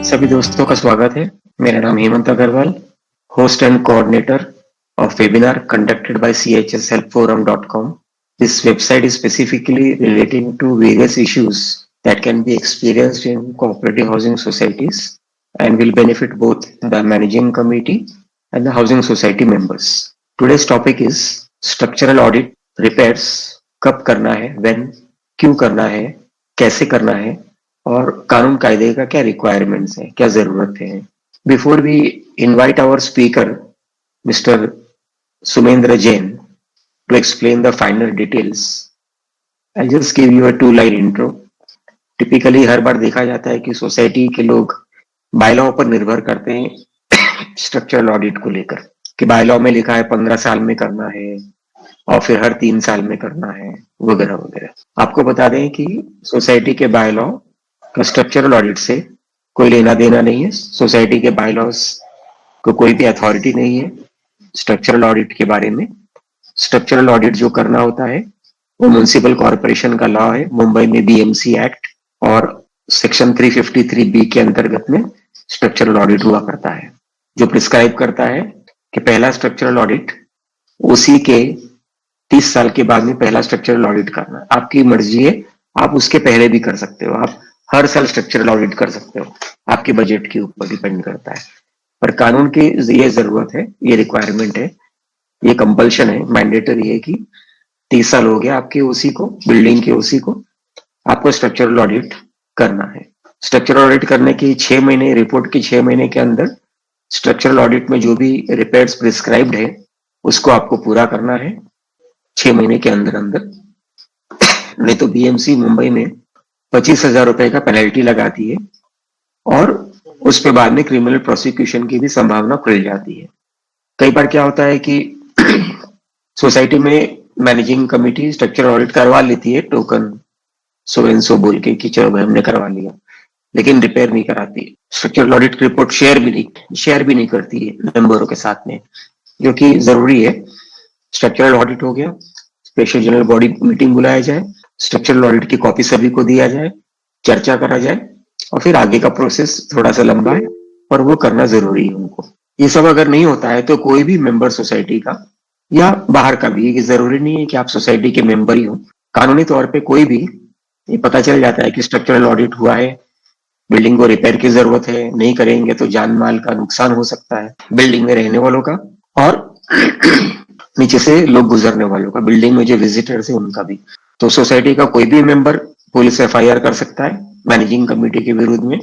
सभी दोस्तों का स्वागत है। मेरा नाम Hemant Agarwal, host and coordinator of webinar conducted by chshelpforum.com. This website is specifically relating to various issues that can be experienced in cooperative housing societies and will benefit both the managing committee and the housing society members. Today's topic is structural audit, repairs, कब करना है, when, क्यों करना है, कैसे करना है और कानून कायदे का क्या रिक्वायरमेंट्स है, क्या जरूरत है. Before we invite our speaker, Mr. Sumendra Jain, to explain the finer details, I'll just give you a two-line intro. Typically हर बार देखा जाता है कि सोसाइटी के लोग बायलॉ पर निर्भर करते हैं स्ट्रक्चरल ऑडिट को लेकर, कि बायलॉ में लिखा है 15 साल में करना है और फिर हर 3 साल में करना है वगैरह वगैरह. आपको बता दें कि सोसाइटी के बायलॉ का स्ट्रक्चरल ऑडिट से कोई लेना देना नहीं है. सोसाइटी के बायलॉज को कोई भी अथॉरिटी नहीं है स्ट्रक्चरल ऑडिट के बारे में. स्ट्रक्चरल ऑडिट जो करना होता है वो म्युनिसिपल कॉर्पोरेशन का लॉ है. मुंबई में बीएमसी एक्ट और सेक्शन 353 बी के अंतर्गत में स्ट्रक्चरल ऑडिट हुआ करता है, जो प्रिस्क्राइब करता है कि पहला स्ट्रक्चरल ऑडिट उसी के 30 साल के बाद में पहला स्ट्रक्चरल ऑडिट करना. आपकी मर्जी है, आप उसके पहले भी कर सकते हो, आप हर साल स्ट्रक्चरल ऑडिट कर सकते हो, आपके बजट के ऊपर डिपेंड करता है. पर कानून की ये जरूरत है, ये रिक्वायरमेंट है, ये कंपल्शन है, मैंडेटरी है कि 30 साल हो गया आपके ओसी को, बिल्डिंग के ओसी को, आपको स्ट्रक्चरल ऑडिट करना है. स्ट्रक्चरल ऑडिट करने की 6 महीने, रिपोर्ट के 6 महीने के अंदर स्ट्रक्चरल ऑडिट में जो भी रिपेयर्स प्रिस्क्राइब्ड है उसको आपको पूरा करना है 6 महीने के अंदर अंदर. नहीं तो बीएमसी मुंबई में 25,000 रुपए का पेनल्टी लगाती है और उस पे बाद में क्रिमिनल प्रोसिक्यूशन की भी संभावना खुल जाती है. कई बार क्या होता है कि सोसाइटी में मैनेजिंग कमेटी स्ट्रक्चरल ऑडिट करवा लेती है, टोकन सो एंड सो बोल के कि चलो भाई हमने करवा लिया, लेकिन रिपेयर नहीं कराती. स्ट्रक्चरल ऑडिट की रिपोर्ट शेयर भी नहीं करती है मेंबरों के साथ में, जो कि जरूरी है. स्ट्रक्चरल ऑडिट हो गया, स्पेशल जनरल बॉडी मीटिंग बुलाया जाए, स्ट्रक्चरल ऑडिट की कॉपी सभी को दिया जाए, चर्चा करा जाए और फिर आगे का प्रोसेस थोड़ा सा लंबा है और वो करना जरूरी है उनको. ये सब अगर नहीं होता है तो कोई भी मेंबर सोसाइटी का या बाहर का भी, जरूरी नहीं है कि आप सोसाइटी के मेंबर ही हो, कानूनी तौर पे कोई भी ये पता चल जाता है कि स्ट्रक्चरल ऑडिट हुआ है, बिल्डिंग को रिपेयर की जरूरत है, नहीं करेंगे तो जान माल का नुकसान हो सकता है, बिल्डिंग में रहने वालों का और नीचे से लोग गुजरने वालों का, बिल्डिंग में जो विजिटर्स है उनका भी. तो सोसाइटी का कोई भी मेंबर पुलिस एफआईआर कर सकता है मैनेजिंग कमेटी के विरुद्ध में.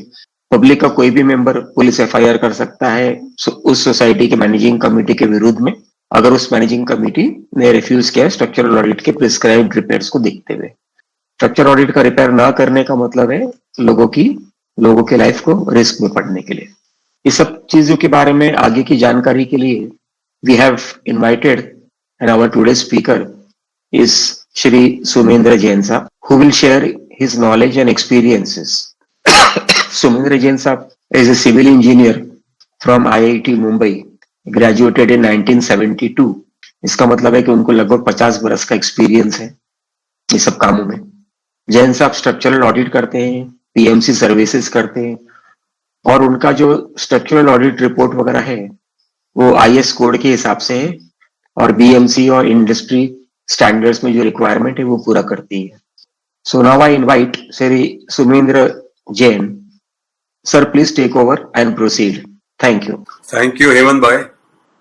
पब्लिक का कोई भी मेंबर पुलिस एफआईआर कर सकता है उस सोसाइटी के मैनेजिंग कमेटी के विरुद्ध में, अगर उस मैनेजिंग कमेटी ने रिफ्यूज किया स्ट्रक्चरल ऑडिट के प्रिस्क्राइब्ड रिपेयर्स को देखते हुए. स्ट्रक्चर ऑडिट का रिपेयर ना करने का मतलब है लोगों के लाइफ को रिस्क में पड़ने के लिए. इस सब चीजों के बारे में आगे की जानकारी के लिए we have invited and our today speaker is Shri Sumendra Jain साहब, who will share his knowledge and experiences. Sumendra Jain साहब is a civil engineer from IIT Mumbai, graduated in 1972. इसका मतलब है कि उनको लगभग 50 बरस का एक्सपीरियंस है ये सब कामों में. जैन साहब स्ट्रक्चरल ऑडिट करते हैं, पीएमसी सर्विसेज करते हैं और उनका जो स्ट्रक्चरल ऑडिट रिपोर्ट वगैरह है वो आईएस कोड के हिसाब से है और बीएमसी और इंडस्ट्री स्टैंडर्ड्स में जो रिक्वायरमेंट है वो पूरा करती है. So now I invite Shri Sumendra Jain. Sir, please take over and proceed. Thank you. Thank you, Hemant bhai.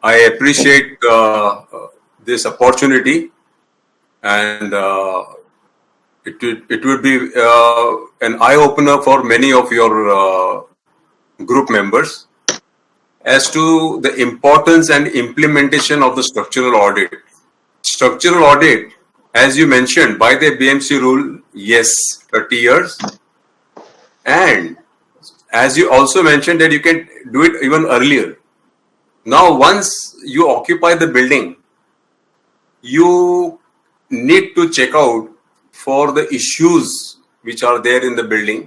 I appreciate this opportunity, and it would be an eye opener for many of your group members as to the importance and implementation of the structural audit. Structural audit, as you mentioned, by the BMC rule, yes, 30 years. And as you also mentioned that you can do it even earlier. Now, once you occupy the building, you need to check out for the issues which are there in the building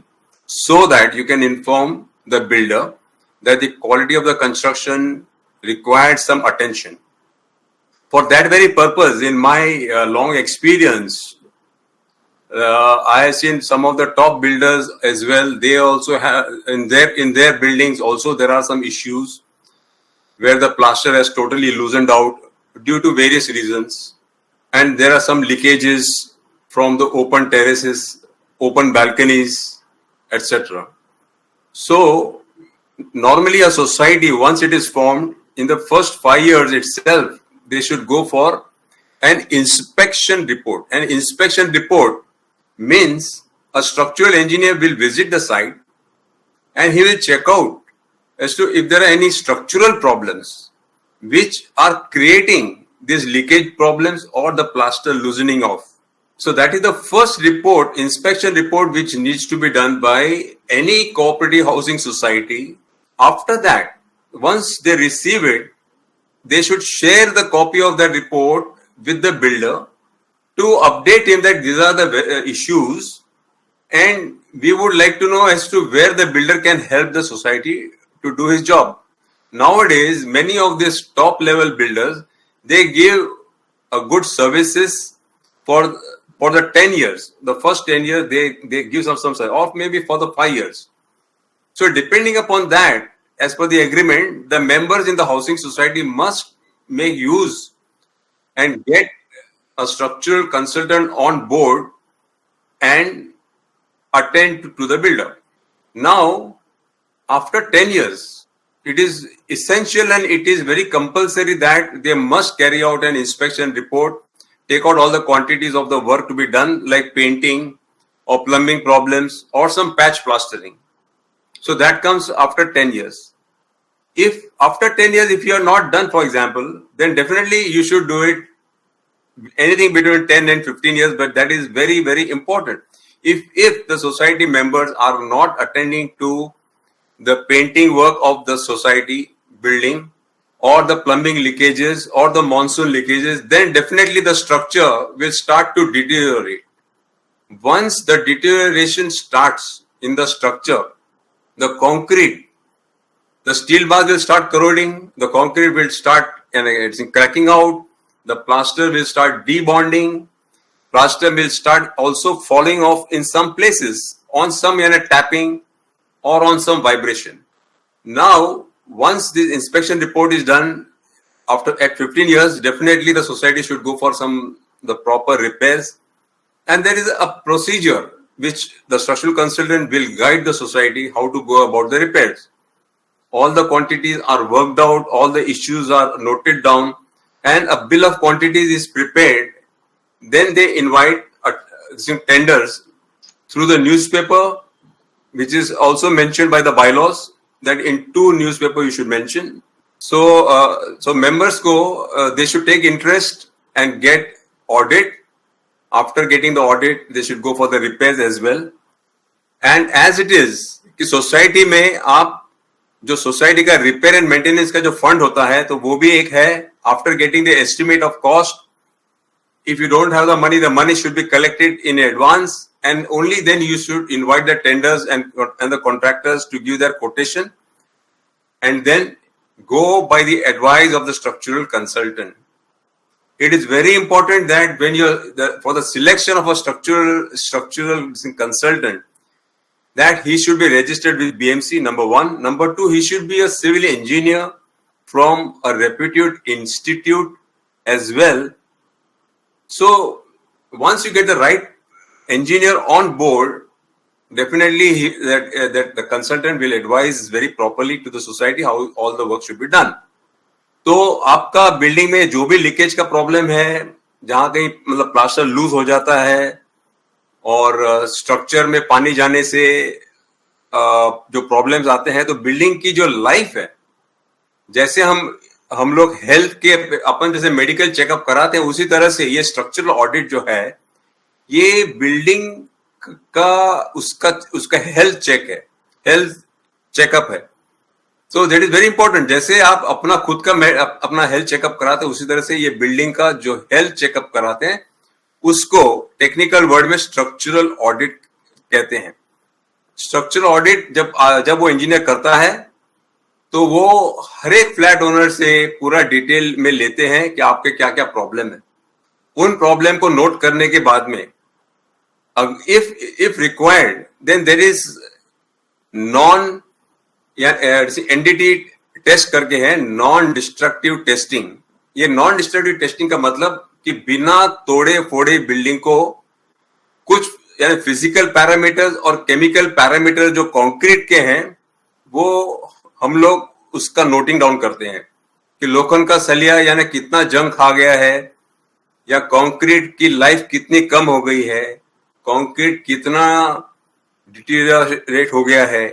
so that you can inform the builder that the quality of the construction required some attention. For that very purpose, in my long experience, I have seen some of the top builders as well. They also have in their buildings also there are some issues where the plaster has totally loosened out due to various reasons, and there are some leakages from the open terraces, open balconies, etc. So normally a society, once it is formed, in the first 5 years itself, they should go for an inspection report. An inspection report means a structural engineer will visit the site and he will check out as to if there are any structural problems which are creating these leakage problems or the plaster loosening off. So that is the first report, inspection report, which needs to be done by any cooperative housing society. After that, once they receive it, they should share the copy of that report with the builder to update him that these are the issues, and we would like to know as to where the builder can help the society to do his job. Nowadays, many of these top level builders, they give a good services for the 10 years. The first 10 years, they give some service, or maybe for the 5 years. So depending upon that, as per the agreement, the members in the housing society must make use and get a structural consultant on board and attend to the builder. Now, after 10 years, it is essential and it is very compulsory that they must carry out an inspection report, take out all the quantities of the work to be done, like painting or plumbing problems or some patch plastering. So that comes after 10 years. If after 10 years, if you are not done, for example, then definitely you should do it anything between 10 and 15 years, but that is very, very important. If the society members are not attending to the painting work of the society building or the plumbing leakages or the monsoon leakages, then definitely the structure will start to deteriorate. Once the deterioration starts in the structure, the concrete, the steel bars will start corroding, the concrete will start cracking out, the plaster will start debonding, plaster will start also falling off in some places on some tapping or on some vibration. Now, once this inspection report is done, at 15 years, definitely the society should go for the proper repairs. And there is a procedure which the structural consultant will guide the society how to go about the repairs. All the quantities are worked out, all the issues are noted down, and a bill of quantities is prepared. Then they invite some tenders through the newspaper, which is also mentioned by the bylaws that in 2 newspapers you should mention. So members they should take interest and get audit. After getting the audit, they should go for the repairs as well. And as it is, कि society में आप जो society का repair and maintenance का जो fund होता है, तो वो भी एक है. After getting the estimate of cost, if you don't have the money should be collected in advance, and only then you should invite the tenders and the contractors to give their quotation, and then go by the advice of the structural consultant. It is very important that when for the selection of a structural consultant, that he should be registered with BMC, number 1. Number 2, he should be a civil engineer from a reputed institute as well. So once you get the right engineer on board, definitely that the consultant will advise very properly to the society how all the work should be done. तो आपका building में जो भी leakage का problem है, जहां कहीं मतलब प्लास्टर लूज हो जाता है और स्ट्रक्चर में पानी जाने से जो प्रॉब्लम्स आते हैं, तो बिल्डिंग की जो लाइफ है, जैसे हम लोग हेल्थ के अपन जैसे मेडिकल चेकअप कराते हैं, उसी तरह से ये स्ट्रक्चरल ऑडिट जो है, ये बिल्डिंग का उसका हेल्थ चेक है, हेल्थ चेकअप है. So that is very important. जैसे आप अपना खुद का अपना हेल्थ चेकअप कराते हैं, उसी तरह से ये बिल्डिंग का जो हेल्थ चेकअप कराते हैं, उसको टेक्निकल वर्ड में स्ट्रक्चरल ऑडिट कहते हैं. स्ट्रक्चरल ऑडिट जब वो इंजीनियर करता है, तो वो हर एक फ्लैट ओनर से पूरा डिटेल में लेते हैं कि आपके क्या क्या प्रॉब्लम है. उन प्रॉब्लम को नोट करने के बाद में if required, then there is non या एनडीटी टेस्ट करके है नॉन डिस्ट्रक्टिव टेस्टिंग। ये नॉन डिस्ट्रक्टिव टेस्टिंग का मतलब कि बिना तोड़े फोड़े बिल्डिंग को कुछ यानी फिजिकल पैरामीटर्स और केमिकल पैरामीटर जो कंक्रीट के हैं वो हम लोग उसका नोटिंग डाउन करते हैं कि लोखंड का सलिया यानी कितना जंग खा गया है, या कंक्रीट की लाइफ कितनी कम हो गई है, कंक्रीट कितना डिटीरियरेट हो गया है,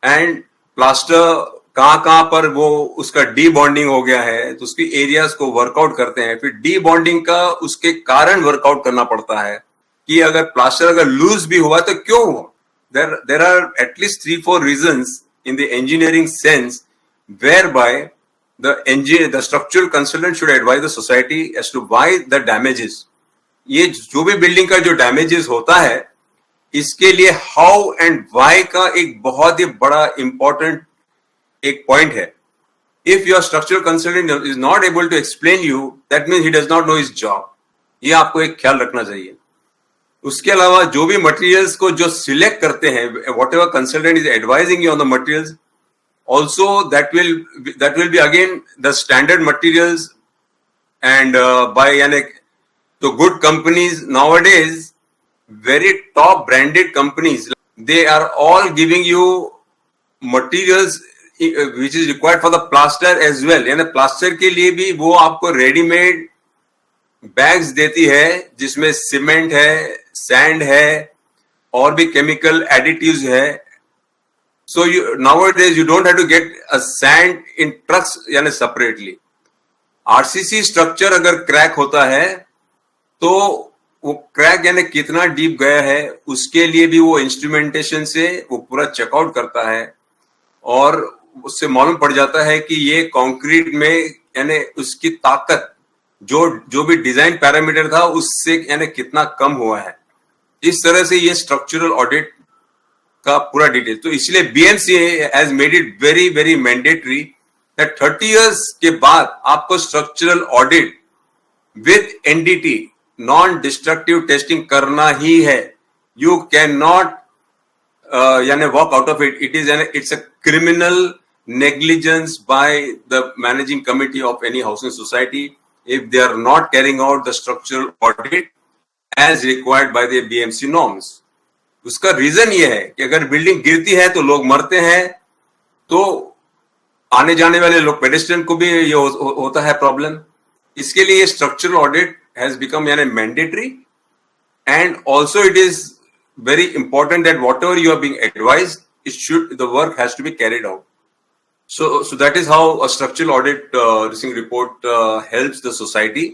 एंड प्लास्टर कहां पर वो उसका डी बॉन्डिंग हो गया है, तो उसकी एरियाज को वर्कआउट करते हैं। फिर डी बॉन्डिंग का उसके कारण वर्कआउट करना पड़ता है कि अगर प्लास्टर अगर लूज भी हुआ तो क्यों हुआ। There are at least 3-4 reasons in the engineering sense where by the structural consultant should advise the society as to why the damages, ये जो भी बिल्डिंग का जो डैमेजेस होता है इसके लिए हाउ एंड व्हाई का एक बहुत ही बड़ा इंपॉर्टेंट एक पॉइंट है। If your structural consultant is not able to explain you, that means he does not know his job. ये आपको एक ख्याल रखना चाहिए। उसके अलावा जो भी मटेरियल्स को जो सिलेक्ट करते हैं, what ever consultant is advising you on the materials, also that will be again the standard materials, and by so good companies nowadays, very top branded companies, they are all giving you materials which is required for the plaster as well। यानी plaster के लिए भी वो आपको readymade bags देती है जिसमें cement है, सैंड है और भी केमिकल एडिटिव्स है। So nowadays you don't have to get a sand in trucks यानी separately। आरसीसी स्ट्रक्चर अगर क्रैक होता है तो वो क्रैक यानी कितना डीप गया है उसके लिए भी वो इंस्ट्रूमेंटेशन से वो पूरा चेकआउट करता है और उससे मालूम पड़ जाता है कि ये कंक्रीट में यानी उसकी ताकत जो भी डिजाइन पैरामीटर था उससे यानी कितना कम हुआ है। इस तरह से ये स्ट्रक्चरल ऑडिट का पूरा डिटेल। तो इसलिए BMC has made it very very mandatory that 30 years के बाद आपको structural audit with NDT non destructive testing करना ही है। यू कैन नॉट यानी walk out of it. It's a criminal negligence by the managing committee of any housing society if they are not carrying out the structural audit as required by the BMC norms. उसका reason ये है कि अगर building गिरती है तो लोग मरते हैं, तो आने जाने वाले लोग पेडेस्ट्रियन को भी ये होता है प्रॉब्लम। इसके लिए स्ट्रक्चरल ऑडिट हैज बिकम यानी mandatory, and also it is very important that whatever you are being advised it should the work has to be carried out. So that is how a structural audit report helps the society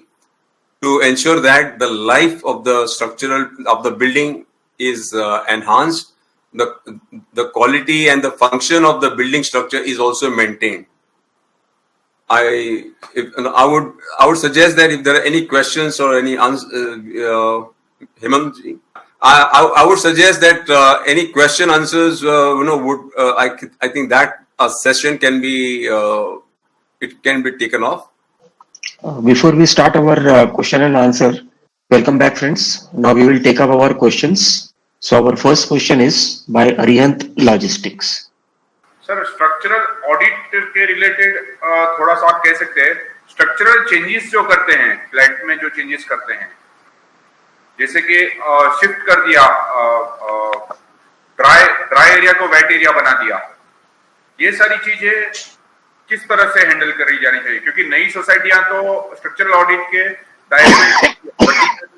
to ensure that the life of the building is enhanced, the quality and the function of the building structure is also maintained. I would suggest that if there are any questions or any Hemant ji, I would suggest that any question answers I think that a session can be taken off. Before we start our question and answer, welcome back friends. Now we will take up our questions. So our first question is by Arihant Logistics. Sir structural audit के related थोड़ा सा आप कह सकते हैं structural changes जो करते हैं फ्लैट में, जो चेंजेस करते हैं जैसे कि शिफ्ट कर दिया, ड्राई एरिया को वेट एरिया बना दिया, ये सारी चीजें किस तरह से हैंडल करी जानी चाहिए? क्योंकि नई सोसाइटियां तो स्ट्रक्चरल ऑडिट के दायरे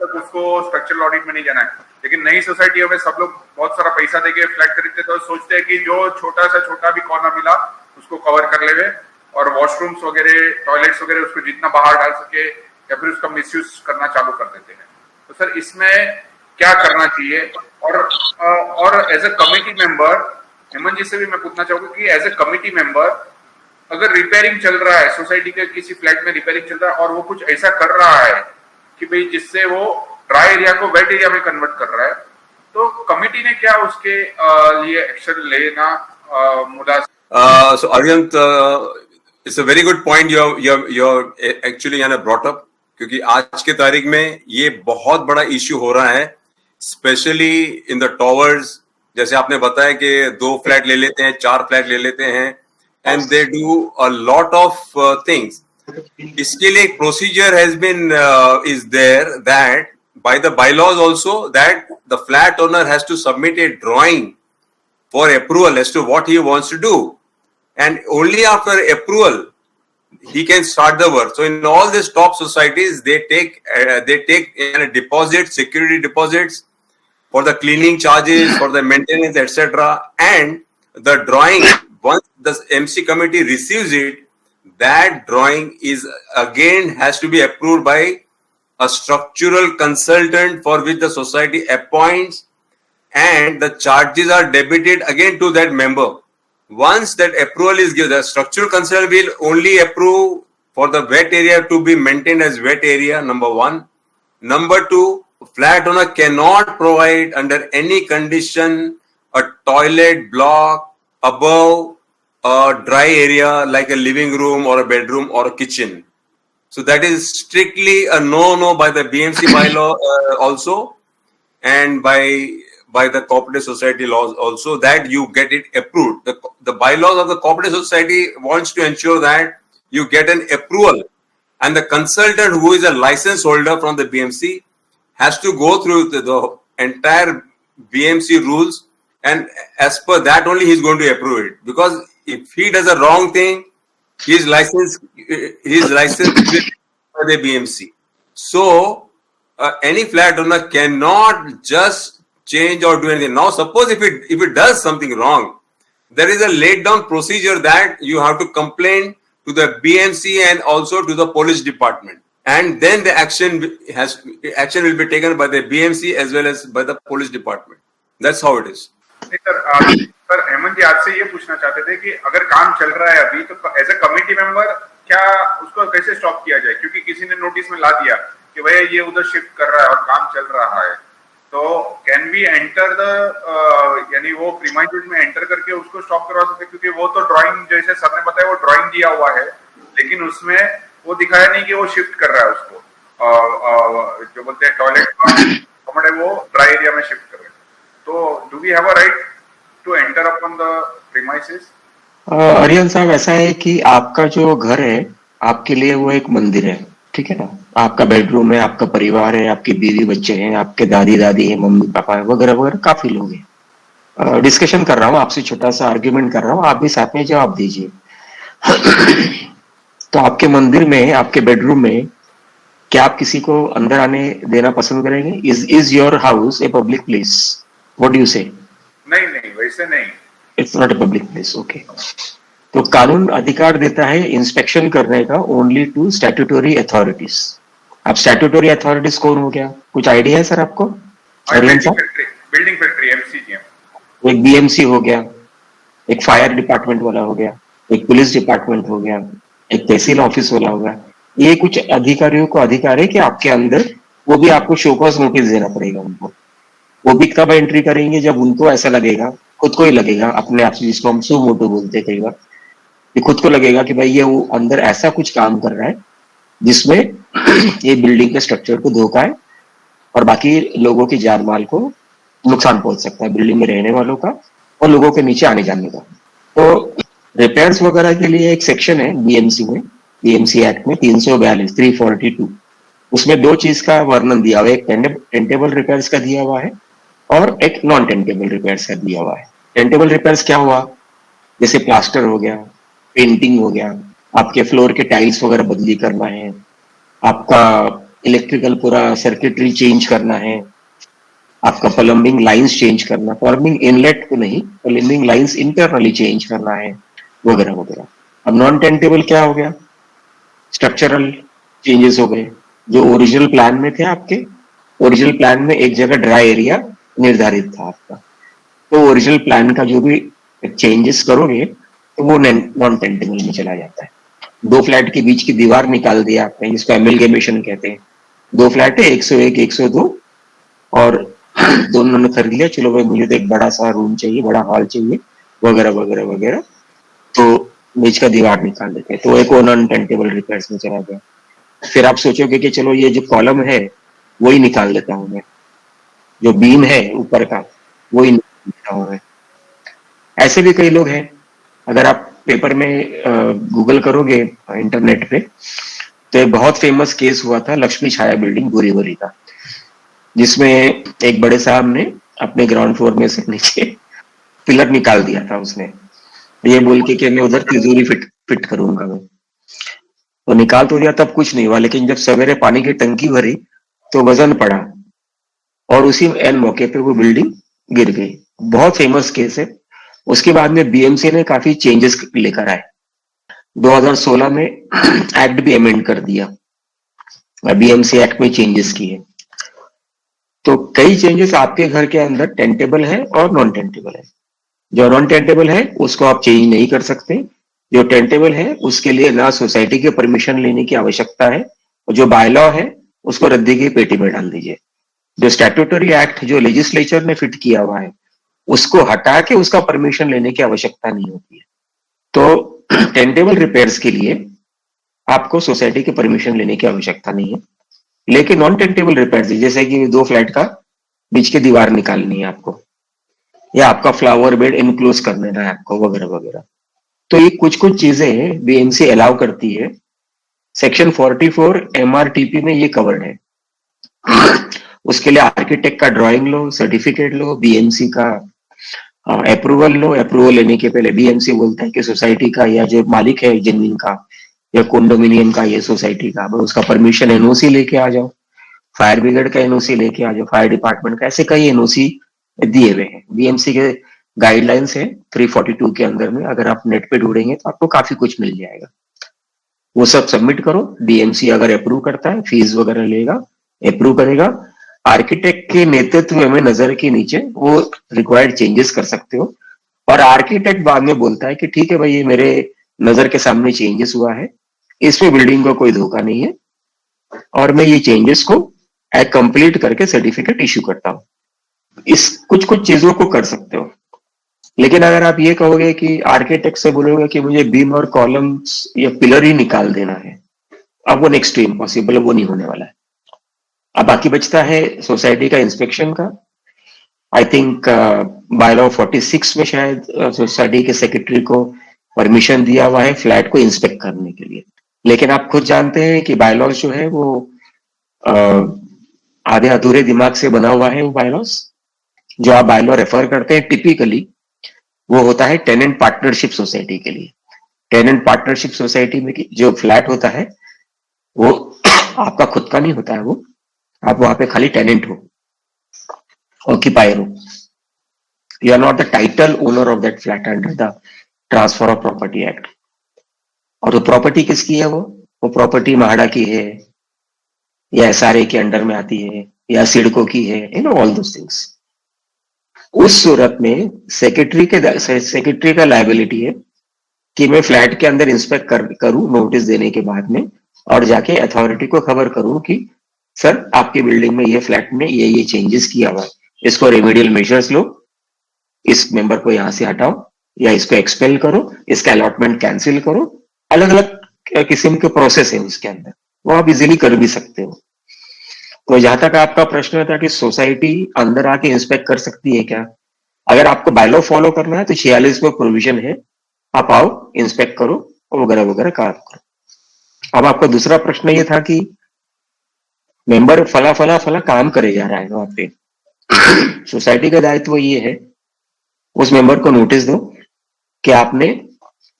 तक उसको स्ट्रक्चरल ऑडिट में नहीं जाना है, लेकिन नई सोसाइटियों में सब लोग बहुत सारा पैसा देके फ्लैट खरीदते तो सोचते हैं कि जो छोटा सा छोटा भी कॉर्नर मिला उसको कवर कर लेवे और वॉशरूम्स वगैरह, टॉयलेट्स वगैरह उसको जितना बाहर डाल सके या फिर उसका मिसयूज करना चालू कर देते हैं। तो सर इसमें क्या करना चाहिए? और as a committee member Hemant ji से भी मैं पूछना चाहूंगा कि एज ए कमिटी मेंबर अगर रिपेयरिंग चल रहा है, सोसाइटी के किसी फ्लैट में रिपेयरिंग चल रहा है और वो कुछ ऐसा कर रहा है कि भाई जिससे वो ड्राई एरिया को वेट एरिया में कन्वर्ट कर रहा है, तो कमिटी ने क्या उसके लिए एक्शन लेना मुद्दा? So Arihant, it's a very good point you're actually brought up, क्योंकि आज के तारीख में ये बहुत बड़ा इश्यू हो रहा है। स्पेशली इन द टॉवर्स, जैसे आपने बताया कि 2 फ्लैट ले लेते हैं, 4 फ्लैट ले लेते हैं, and they do a lot of things. इसके लिए एक procedure has been is there that by the bylaws also, that the flat owner has to submit a drawing for approval as to what he wants to do, and only after approval he can start the work. So in all these top societies, they take security deposits for the cleaning charges, for the maintenance, etc. And the drawing, once the MC committee receives it, that drawing is again has to be approved by a structural consultant for which the society appoints, and the charges are debited again to that member. Once that approval is given, the structural consultant will only approve for the wet area to be maintained as wet area, number one. Number two, flat owner cannot provide under any condition a toilet block above a dry area like a living room or a bedroom or a kitchen. So that is strictly a no by the BMC bylaw also, and by the cooperative society laws also, that you get it approved. The bylaws of the cooperative society wants to ensure that you get an approval, and the consultant who is a license holder from the BMC has to go through the entire BMC rules, and as per that only he is going to approve it. Because if he does a wrong thing, his license by the BMC. So any flat owner cannot just change or do anything. Now suppose if it does something wrong, there is a laid down procedure that you have to complain to the BMC and also to the police department, and then the action will be taken by the BMC as well as by the police department. That's how it is. Sir Hemant ji, आपसे ये पूछना चाहते थे कि अगर काम चल रहा है अभी, तो एज ए कमिटी मेंबर क्या उसको कैसे स्टॉप किया जाए? क्योंकि किसी ने नोटिस में ला दिया कि भैया ये उधर शिफ्ट कर रहा है और काम चल रहा है, तो कैन वी एंटर द यानी वो प्रीमाइसेस में एंटर करके उसको स्टॉप करवा सकते? क्योंकि वो तो ड्राइंग, जैसे सर ने बताया, वो ड्राइंग दिया हुआ है, लेकिन उसमें वो दिखाया नहीं कि वो शिफ्ट कर रहा है उसको, जो बोलते हैं टॉयलेट वो ड्राई एरिया में शिफ्ट कर रहे हैं. तो do we have a right to enter upon the premises? Arian sahab, ऐसा है कि आपका जो घर है आपके लिए वो एक मंदिर है, ठीक है ना. आपका बेडरूम है, आपका परिवार है, आपकी बीवी बच्चे हैं, आपके दादी दादी है, मम्मी पापा है, वगैरह वगैरह, काफी लोग हैं. डिस्कशन कर रहा हूँ आपसे, छोटा सा आर्ग्यूमेंट कर रहा हूँ, आप भी साथ में जवाब दीजिए. तो आपके मंदिर में, आपके बेडरूम में क्या आप किसी को अंदर आने देना पसंद करेंगे? Is your house a public place? What do you से? नहीं, वैसे नहीं. It's not a public place. Okay. तो कानून अधिकार देता है इंस्पेक्शन करने का ओनली टू स्टैट्यूटरी अथॉरिटीज. अब स्टैट्यूटरी अथॉरिटीज कौन हो गया? कुछ आइडिया है सर आपको? Building factory, MCGM. एक बीएमसी हो गया, एक फायर डिपार्टमेंट वाला हो गया, एक पुलिस डिपार्टमेंट हो गया, एक तहसील ऑफिस वाला हो गया. ये कुछ अधिकारियों को अधिकार है कि आपके अंदर, वो भी आपको शो कॉज नोटिस देना पड़ेगा उनको. वो भी कब एंट्री करेंगे? जब उनको ऐसा लगेगा, खुद को ही लगेगा अपने आप से, जिसको हम सो मोटो बोलते हैं कई बार, कि खुद को लगेगा कि भाई ये वो अंदर ऐसा कुछ काम कर रहा है जिसमें ये बिल्डिंग के स्ट्रक्चर को धोखा है और बाकी लोगों की जान माल को नुकसान पहुंच सकता है, बिल्डिंग में रहने वालों का और लोगों के नीचे आने जाने का. तो रिपेयर्स वगैरह के लिए एक सेक्शन है बीएमसी में, बीएमसी एक्ट में 342, उसमें दो चीज का वर्णन दिया हुआ है. एक टेंटेबल रिपेयर्स का दिया हुआ है और एक नॉन टेंटेबल रिपेयर्स का दिया हुआ है. टेंटेबल रिपेयर्स क्या हुआ? जैसे प्लास्टर हो गया, पेंटिंग हो गया, आपके फ्लोर के टाइल्स वगैरह बदली करना है, आपका इलेक्ट्रिकल पूरा सर्किटरी चेंज करना है, आपका प्लम्बिंग लाइंस चेंज करना, प्लम्बिंग इनलेट को नहीं, प्लम्बिंग लाइंस इंटरनली चेंज करना है, वगैरह वगैरह. अब नॉन टेंटेबल क्या हो गया? स्ट्रक्चरल चेंजेस हो गए जो ओरिजिनल प्लान में थे. आपके ओरिजिनल प्लान में एक जगह ड्राई एरिया निर्धारित था आपका, तो ओरिजिनल प्लान का जो भी चेंजेस करोगे तो वो नॉन टेंटेबल में चला जाता है. दो फ्लैट के बीच की दीवार निकाल दिया आपने, जिसको एमलगेमेशन कहते हैं. दो फ्लैट है, 101, 102, और दोनों ने खरीद लिया, चलो भाई मुझे तो एक बड़ा सा रूम चाहिए, बड़ा हॉल चाहिए, वगैरह वगैरह वगैरह, तो बीच का दीवार निकाल देते हैं, तो एक नॉन टेंटेबल रिपेयर्स में चला गया. फिर आप सोचोगे कि चलो ये जो कॉलम है वही निकाल देता हूं मैं, जो बीम है ऊपर का वो ही निकला हुआ है। ऐसे भी कई लोग हैं, अगर आप पेपर में गूगल करोगे इंटरनेट पे, तो एक बहुत फेमस केस हुआ था लक्ष्मी छाया बिल्डिंग बोरीवली का, जिसमें एक बड़े साहब ने अपने ग्राउंड फ्लोर में से नीचे पिलर निकाल दिया था उसने, ये बोल के कि मैं उधर तिजोरी फिट फिट करूंगा मैं। तो निकाल तो दिया, तब कुछ नहीं हुआ, लेकिन जब सवेरे पानी की टंकी भरी तो वजन पड़ा और उसी एन मौके पे वो बिल्डिंग गिर गई। बहुत फेमस केस है। उसके बाद में बीएमसी ने काफी चेंजेस लेकर आए। 2016 में एक्ट भी अमेंड कर दिया, बीएमसी एक्ट में चेंजेस किए। तो कई चेंजेस आपके घर के अंदर टेंटेबल है और नॉन टेंटेबल है। जो नॉन टेंटेबल है उसको आप चेंज नहीं कर सकते, जो टेंटेबल है उसके लिए ना सोसाइटी के परमिशन लेने की आवश्यकता है, और जो बाय लॉ है उसको रद्दी की पेटी में डाल दीजिए। जो स्टैट्यूटरी एक्ट जो लेजिस्लेचर ने फिट किया हुआ है उसको हटा के उसका परमिशन लेने की आवश्यकता नहीं होती है। तो टेंटेबल रिपेयर्स के लिए आपको सोसाइटी के परमिशन लेने की आवश्यकता नहीं है, लेकिन नॉन टेंटेबल रिपेयर्स जैसे कि 2 फ्लैट का बीच की दीवार निकालनी है आपको, या आपका फ्लावर बेड इनक्लोज कर देना है आपको, वगैरह वगैरह। तो ये कुछ कुछ चीजें बीएमसी अलाउ करती है। सेक्शन 44 एमआरटीपी में ये कवर्ड है। उसके लिए आर्किटेक्ट का ड्राइंग लो, सर्टिफिकेट लो, बीएमसी का अप्रूवल लो। अप्रूवल लेने के पहले बीएमसी बोलता है कि सोसाइटी का या जो मालिक है जमीन का या कोंडोमिनियम का या सोसाइटी का, उसका परमिशन एनओसी लेके आ जाओ, फायर ब्रिगेड का एनओसी लेके आ जाओ, फायर डिपार्टमेंट का, ऐसे कई एनओसी दिए हुए हैं। बीएमसी के गाइडलाइंस है 342 के अंदर में, अगर आप नेट पे ढूंढेंगे तो आपको काफी कुछ मिल जाएगा। वो सब सबमिट करो, बीएमसी अगर अप्रूव करता है फीस वगैरह लेगा, अप्रूव करेगा। आर्किटेक्ट के नेतृत्व में नजर के नीचे वो रिक्वायर्ड चेंजेस कर सकते हो, और आर्किटेक्ट बाद में बोलता है कि ठीक है भाई ये मेरे नजर के सामने चेंजेस हुआ है, इसमें बिल्डिंग का कोई धोखा नहीं है, और मैं ये चेंजेस को कंप्लीट करके सर्टिफिकेट इश्यू करता हूँ। इस कुछ कुछ चीजों को कर सकते हो। लेकिन अगर आप ये कहोगे कि आर्किटेक्ट से बोलोगे कि मुझे बीम और कॉलम्स या पिलर ही निकाल देना है, अब वो नेक्स्ट टू इम्पॉसिबल, वो नहीं होने वाला है। अब बाकी बचता है सोसाइटी का इंस्पेक्शन का। आई थिंक बायलॉ 46 में शायद सोसाइटी के सेक्रेटरी को परमिशन दिया हुआ है फ्लैट को इंस्पेक्ट करने के लिए। लेकिन आप खुद जानते हैं कि बायलॉज जो है वो आधे अधूरे दिमाग से बना हुआ है। वो बायलॉज जो आप बायलॉ रेफर करते हैं टिपिकली वो होता है टेनेंट पार्टनरशिप सोसाइटी के लिए। टेनेंट पार्टनरशिप सोसाइटी में जो फ्लैट होता है वो आपका खुद का नहीं होता है, वो आप वहां पे खाली टेनेंट हो, ऑक्यूपायर हो। You are not the title owner of that flat under the transfer of property act. और वो प्रॉपर्टी किसकी है? वो प्रॉपर्टी महाड़ा की है या एसआरए के अंडर में आती है या सिडको की है, you know all those things. उस सूरत में सेक्रेटरी का लायबिलिटी है कि मैं फ्लैट के अंदर इंस्पेक्ट करूं नोटिस देने के बाद में, और जाके अथॉरिटी को खबर करूं कि सर आपकी बिल्डिंग में ये फ्लैट में ये चेंजेस किया हुआ है, इसको रेमेडियल मेजर्स लो, इस मेंबर को यहां से हटाओ या इसको एक्सपेल करो, इसका अलॉटमेंट कैंसिल करो। अलग अलग किस्म के प्रोसेस है उसके अंदर, वो आप इजिली कर भी सकते हो। तो जहां तक आपका प्रश्न था कि सोसाइटी अंदर आके इंस्पेक्ट कर सकती है क्या, अगर आपको बायलॉ फॉलो करना है तो 46 में प्रोविजन है, आप आओ इंस्पेक्ट करो वगैरह वगैरह काम करो। अब आपका दूसरा प्रश्न ये था कि मेंबर फला फला फला काम करे जा रहा है वहां पे, सोसाइटी का दायित्व ये है उस मेंबर को नोटिस दो कि आपने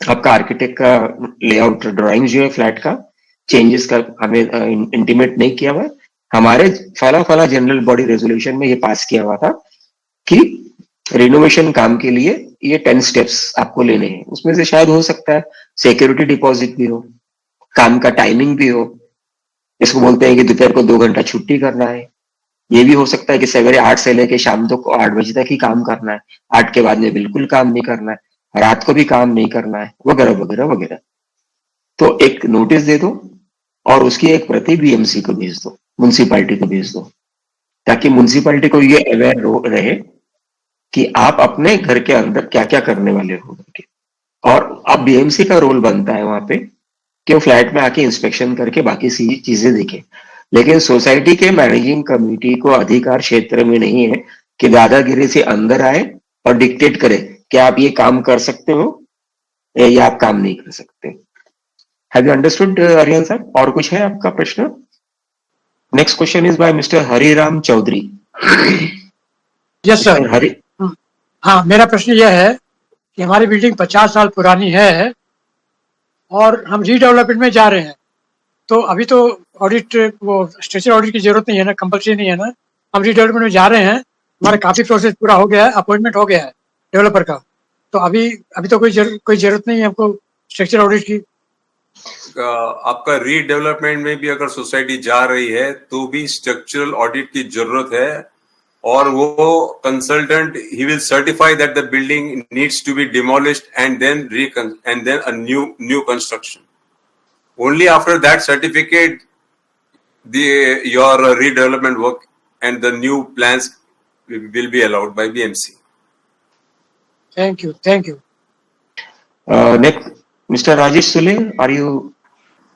आपका आर्किटेक्ट का लेआउट ड्राइंग जो है फ्लैट का चेंजेस का हमें इंटीमेट नहीं किया हुआ। हमारे फला फला जनरल बॉडी रेजोल्यूशन में ये पास किया हुआ था कि रिनोवेशन काम के लिए ये 10 स्टेप्स आपको लेने हैं। उसमें से शायद हो सकता है सिक्योरिटी डिपॉजिट भी हो, काम का टाइमिंग भी हो, इसको बोलते हैं कि दोपहर को 2 घंटा छुट्टी करना है। ये भी हो सकता है कि सवेरे 8 से लेके शाम तक 8 बजे तक ही काम करना है, 8 के बाद में बिल्कुल काम नहीं करना है, रात को भी काम नहीं करना है, वगैरह वगैरह वगैरह। तो एक नोटिस दे दो और उसकी एक प्रति बीएमसी को भेज दो, म्युनिसिपैलिटी को भेज दो, ताकि म्युनिसिपैलिटी को ये अवेयर रहे कि आप अपने घर के अंदर क्या क्या करने वाले हो। और अब बीएमसी का रोल बनता है वहां पे कि वो फ्लैट में आके इंस्पेक्शन करके बाकी सी चीजें देखे। लेकिन सोसाइटी के मैनेजिंग कमेटी को अधिकार क्षेत्र में नहीं है कि दादागिरी से अंदर आए और डिक्टेट करे कि आप ये काम कर सकते हो या ये आप काम नहीं कर सकते। Have you understood Aryan sir? और कुछ है आपका प्रश्न? Next question is by mister Hariram Chaudhary. Yes sir. Hari हाँ, मेरा प्रश्न यह है कि हमारी बिल्डिंग 50 साल पुरानी है और हम रीडेवलपमेंट में जा रहे हैं, तो अभी तो ऑडिट, वो स्ट्रक्चर ऑडिट की जरूरत नहीं है ना, कंपल्सरी नहीं है ना। हम रीडेवलपमेंट में जा रहे हैं, हमारा काफी प्रोसेस पूरा हो गया है, अपॉइंटमेंट हो गया है डेवलपर का, तो अभी तो कोई जरूरत नहीं है हमको स्ट्रक्चर ऑडिट की। आपका रीडेवलपमेंट में भी अगर सोसाइटी जा रही है तो भी स्ट्रक्चरल ऑडिट की जरूरत है, और वो consultant he will certify that the building needs to be demolished and then a new construction. Only after that certificate, your redevelopment work and the new plans will be allowed by BMC. Thank you. Thank you. Next, Mr. Rajesh Sule, are you?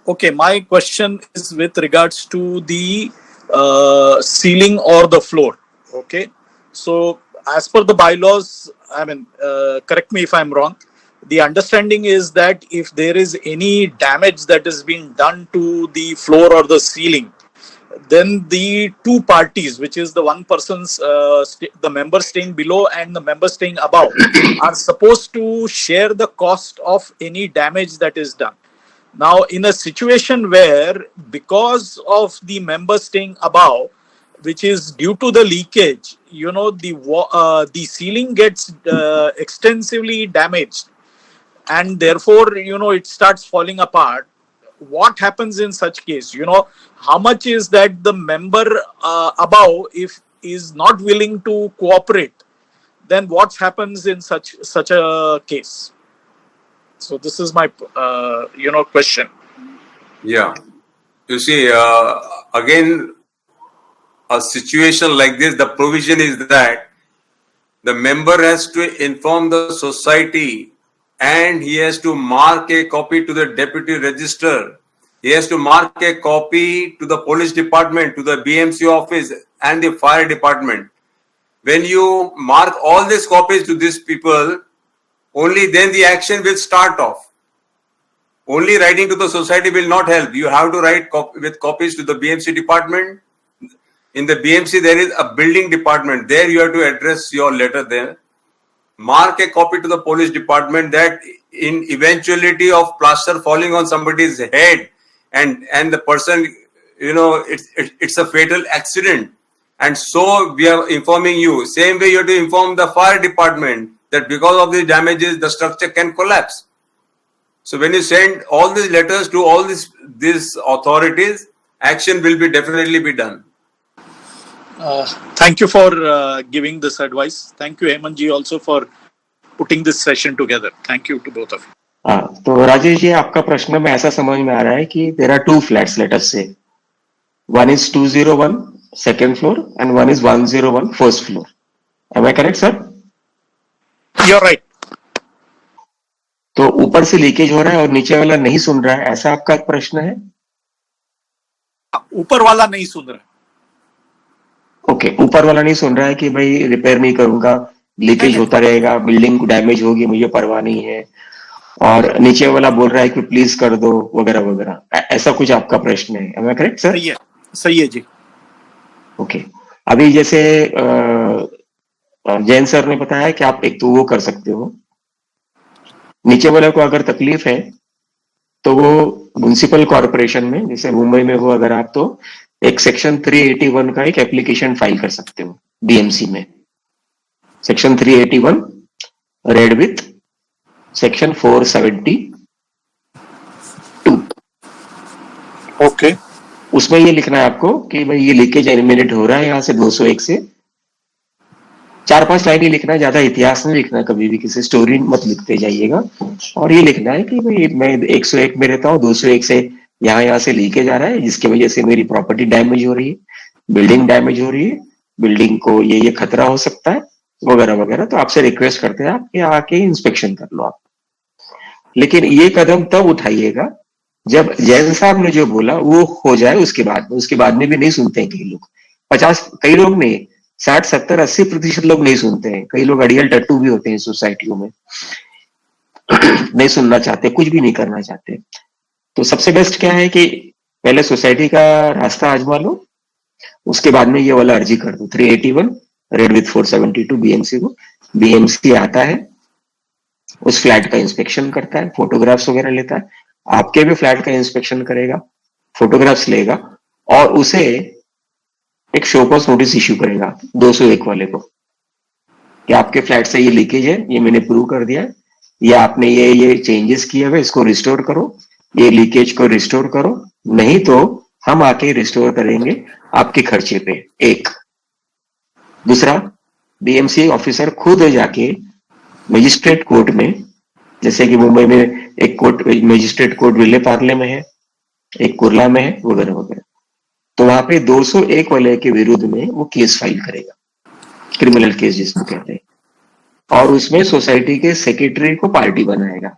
Okay, my question is with regards to the ceiling or the floor. Okay, so as per the bylaws, I mean, correct me if I'm wrong, the understanding is that if there is any damage that is being done to the floor or the ceiling, then the two parties, which is the one person's the member staying below and the member staying above, are supposed to share the cost of any damage that is done. Now, in a situation where, because of the member staying above, which is due to the leakage, you know, the ceiling gets extensively damaged, and therefore, you know, it starts falling apart. What happens in such case? You know, how much is that the member above, if is not willing to cooperate, then what happens in such a case? So this is my question. Yeah, you see, again, a situation like this, the provision is that the member has to inform the society, and he has to mark a copy to the deputy register. He has to mark a copy to the police department, to the BMC office and the fire department. When you mark all these copies to these people, only then the action will start off. Only writing to the society will not help. You have to write with copies to the BMC department. In the BMC, there is a building department. There you have to address your letter there. Mark a copy to the police department that in eventuality of plaster falling on somebody's head and the person, you know, it's a fatal accident, and so we are informing you. Same way you have to inform the fire department that because of the damages the structure can collapse. So when you send all these letters to all these authorities, action will be definitely be done. Thank you for giving this advice. Thank you, Hemant ji, also for putting this session together. Thank you to both of you. तो राजेश जी, आपका प्रश्न में ऐसा समझ में आ रहा है कि there are two flats, let us say. One is 201 second floor and one is 101 first floor. Am I correct, sir? You're right. तो ऊपर से लीकेज हो रहा है और नीचे वाला नहीं सुन रहा है, ऐसा आपका प्रश्न है? ऊपर वाला नहीं सुन रहा है. ओके, ऊपर वाला नहीं सुन रहा है कि भाई रिपेयर नहीं करूंगा, लीकेज होता रहेगा, बिल्डिंग डैमेज होगी, मुझे परवाह नहीं है, और नीचे वाला बोल रहा है कि प्लीज कर दो वगैरह वगैरह, ऐसा कुछ आपका प्रश्न है? Am I correct, sir? सही है जी. ओके, अभी जैसे जैन सर ने बताया कि आप एक तो वो कर सकते हो, नीचे वाले को अगर तकलीफ है तो वो म्युनिसिपल कॉर्पोरेशन में, जैसे मुंबई में हो अगर आप, तो एक सेक्शन 381 का एक एप्लीकेशन फाइल कर सकते हो बीएमसी में. Section 381 red with section 472. Okay, उसमें ये लिखना है आपको कि भाई ये लीकेज एलिमिनेट हो रहा है यहाँ से 201 से. 4-5 लाइन ही लिखना है, ज्यादा इतिहास नहीं लिखना, कभी भी किसी स्टोरी मत लिखते जाइएगा. और ये लिखना है कि भाई मैं 101 में रहता हूँ, 201 से यहाँ से लीकेज आ रहा है, जिसकी वजह से मेरी प्रॉपर्टी डैमेज हो रही है, बिल्डिंग डैमेज हो रही है, बिल्डिंग को ये खतरा हो सकता है वगैरह वगैरह. तो आपसे रिक्वेस्ट करते हैं आप कि आके इंस्पेक्शन कर लो आप. लेकिन ये कदम तब उठाइएगा जब जैन साहब ने जो बोला वो हो जाए उसके बाद में भी नहीं सुनते हैं कई लोग। 50 कई लोग नहीं, 60 70 80% लोग नहीं सुनते हैं। कई लोग अड़ियल टट्टू भी होते हैं सोसाइटियों में, नहीं सुनना चाहते, कुछ भी नहीं करना चाहते। तो सबसे बेस्ट क्या है कि पहले सोसाइटी का रास्ता आजमा लो, उसके बाद में ये वाला अर्जी कर दो 381 रेड विथ 472 बीएमसी को। बीएमसी आता है, उस फ्लैट का इंस्पेक्शन करता है, फोटोग्राफ्स वगैरह लेता है, आपके भी फ्लैट का इंस्पेक्शन करेगा, फोटोग्राफ्स लेगा और उसे एक शो कॉज नोटिस इश्यू करेगा 201 वाले को कि आपके फ्लैट से ये लीकेज है, ये मैंने प्रूव कर दिया है, ये आपने ये चेंजेस किए हुए, इसको रिस्टोर करो, ये लीकेज को रिस्टोर करो, नहीं तो हम आके रिस्टोर करेंगे आपके खर्चे पे। एक दूसरा, बीएमसी ऑफिसर खुद जाके मजिस्ट्रेट कोर्ट में, जैसे कि मुंबई में एक court magistrate court Vile Parle में है, एक कुर्ला में है, वगैरह वगैरह, तो वहां पे 201 वाले के विरुद्ध में वो केस फाइल करेगा, क्रिमिनल केस जिसको कहते हैं, और उसमें सोसाइटी के सेक्रेटरी को पार्टी बनाएगा।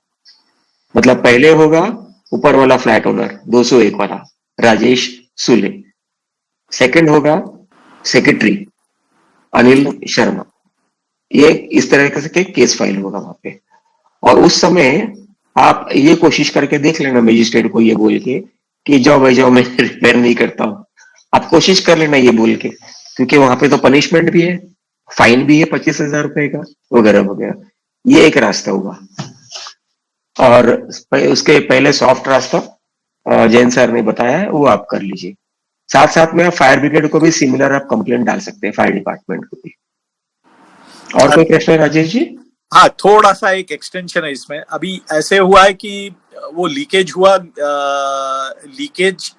मतलब पहले होगा ऊपर वाला फ्लैट ओनर 201 वाला राजेश सुले, सेकंड होगा सेक्रेटरी अनिल शर्मा। ये इस तरह से केस फाइल होगा वहां पे। और उस समय आप ये कोशिश करके देख लेना मजिस्ट्रेट को ये बोल के कि जाओ भाई जाओ, मैं रिपेयर नहीं करता हूं। आप कोशिश कर लेना ये बोल के, क्योंकि वहां पे तो पनिशमेंट भी है, फाइन भी है 25,000 रुपए का, वगैरह वगैरह। ये एक रास्ता होगा। और उसके पहले सॉफ्ट रास्ता जैन सर ने बताया है, वो आप कर लीजिए। साथ साथ में आप फायर ब्रिगेड को भी सिमिलर आप कंप्लेंट डाल सकते हैं, फायर डिपार्टमेंट को भी। और कोई प्रश्न है राजेश जी? हाँ, थोड़ा सा एक एक्सटेंशन है इसमें। अभी ऐसे हुआ है कि वो लीकेज हुआ, लीकेज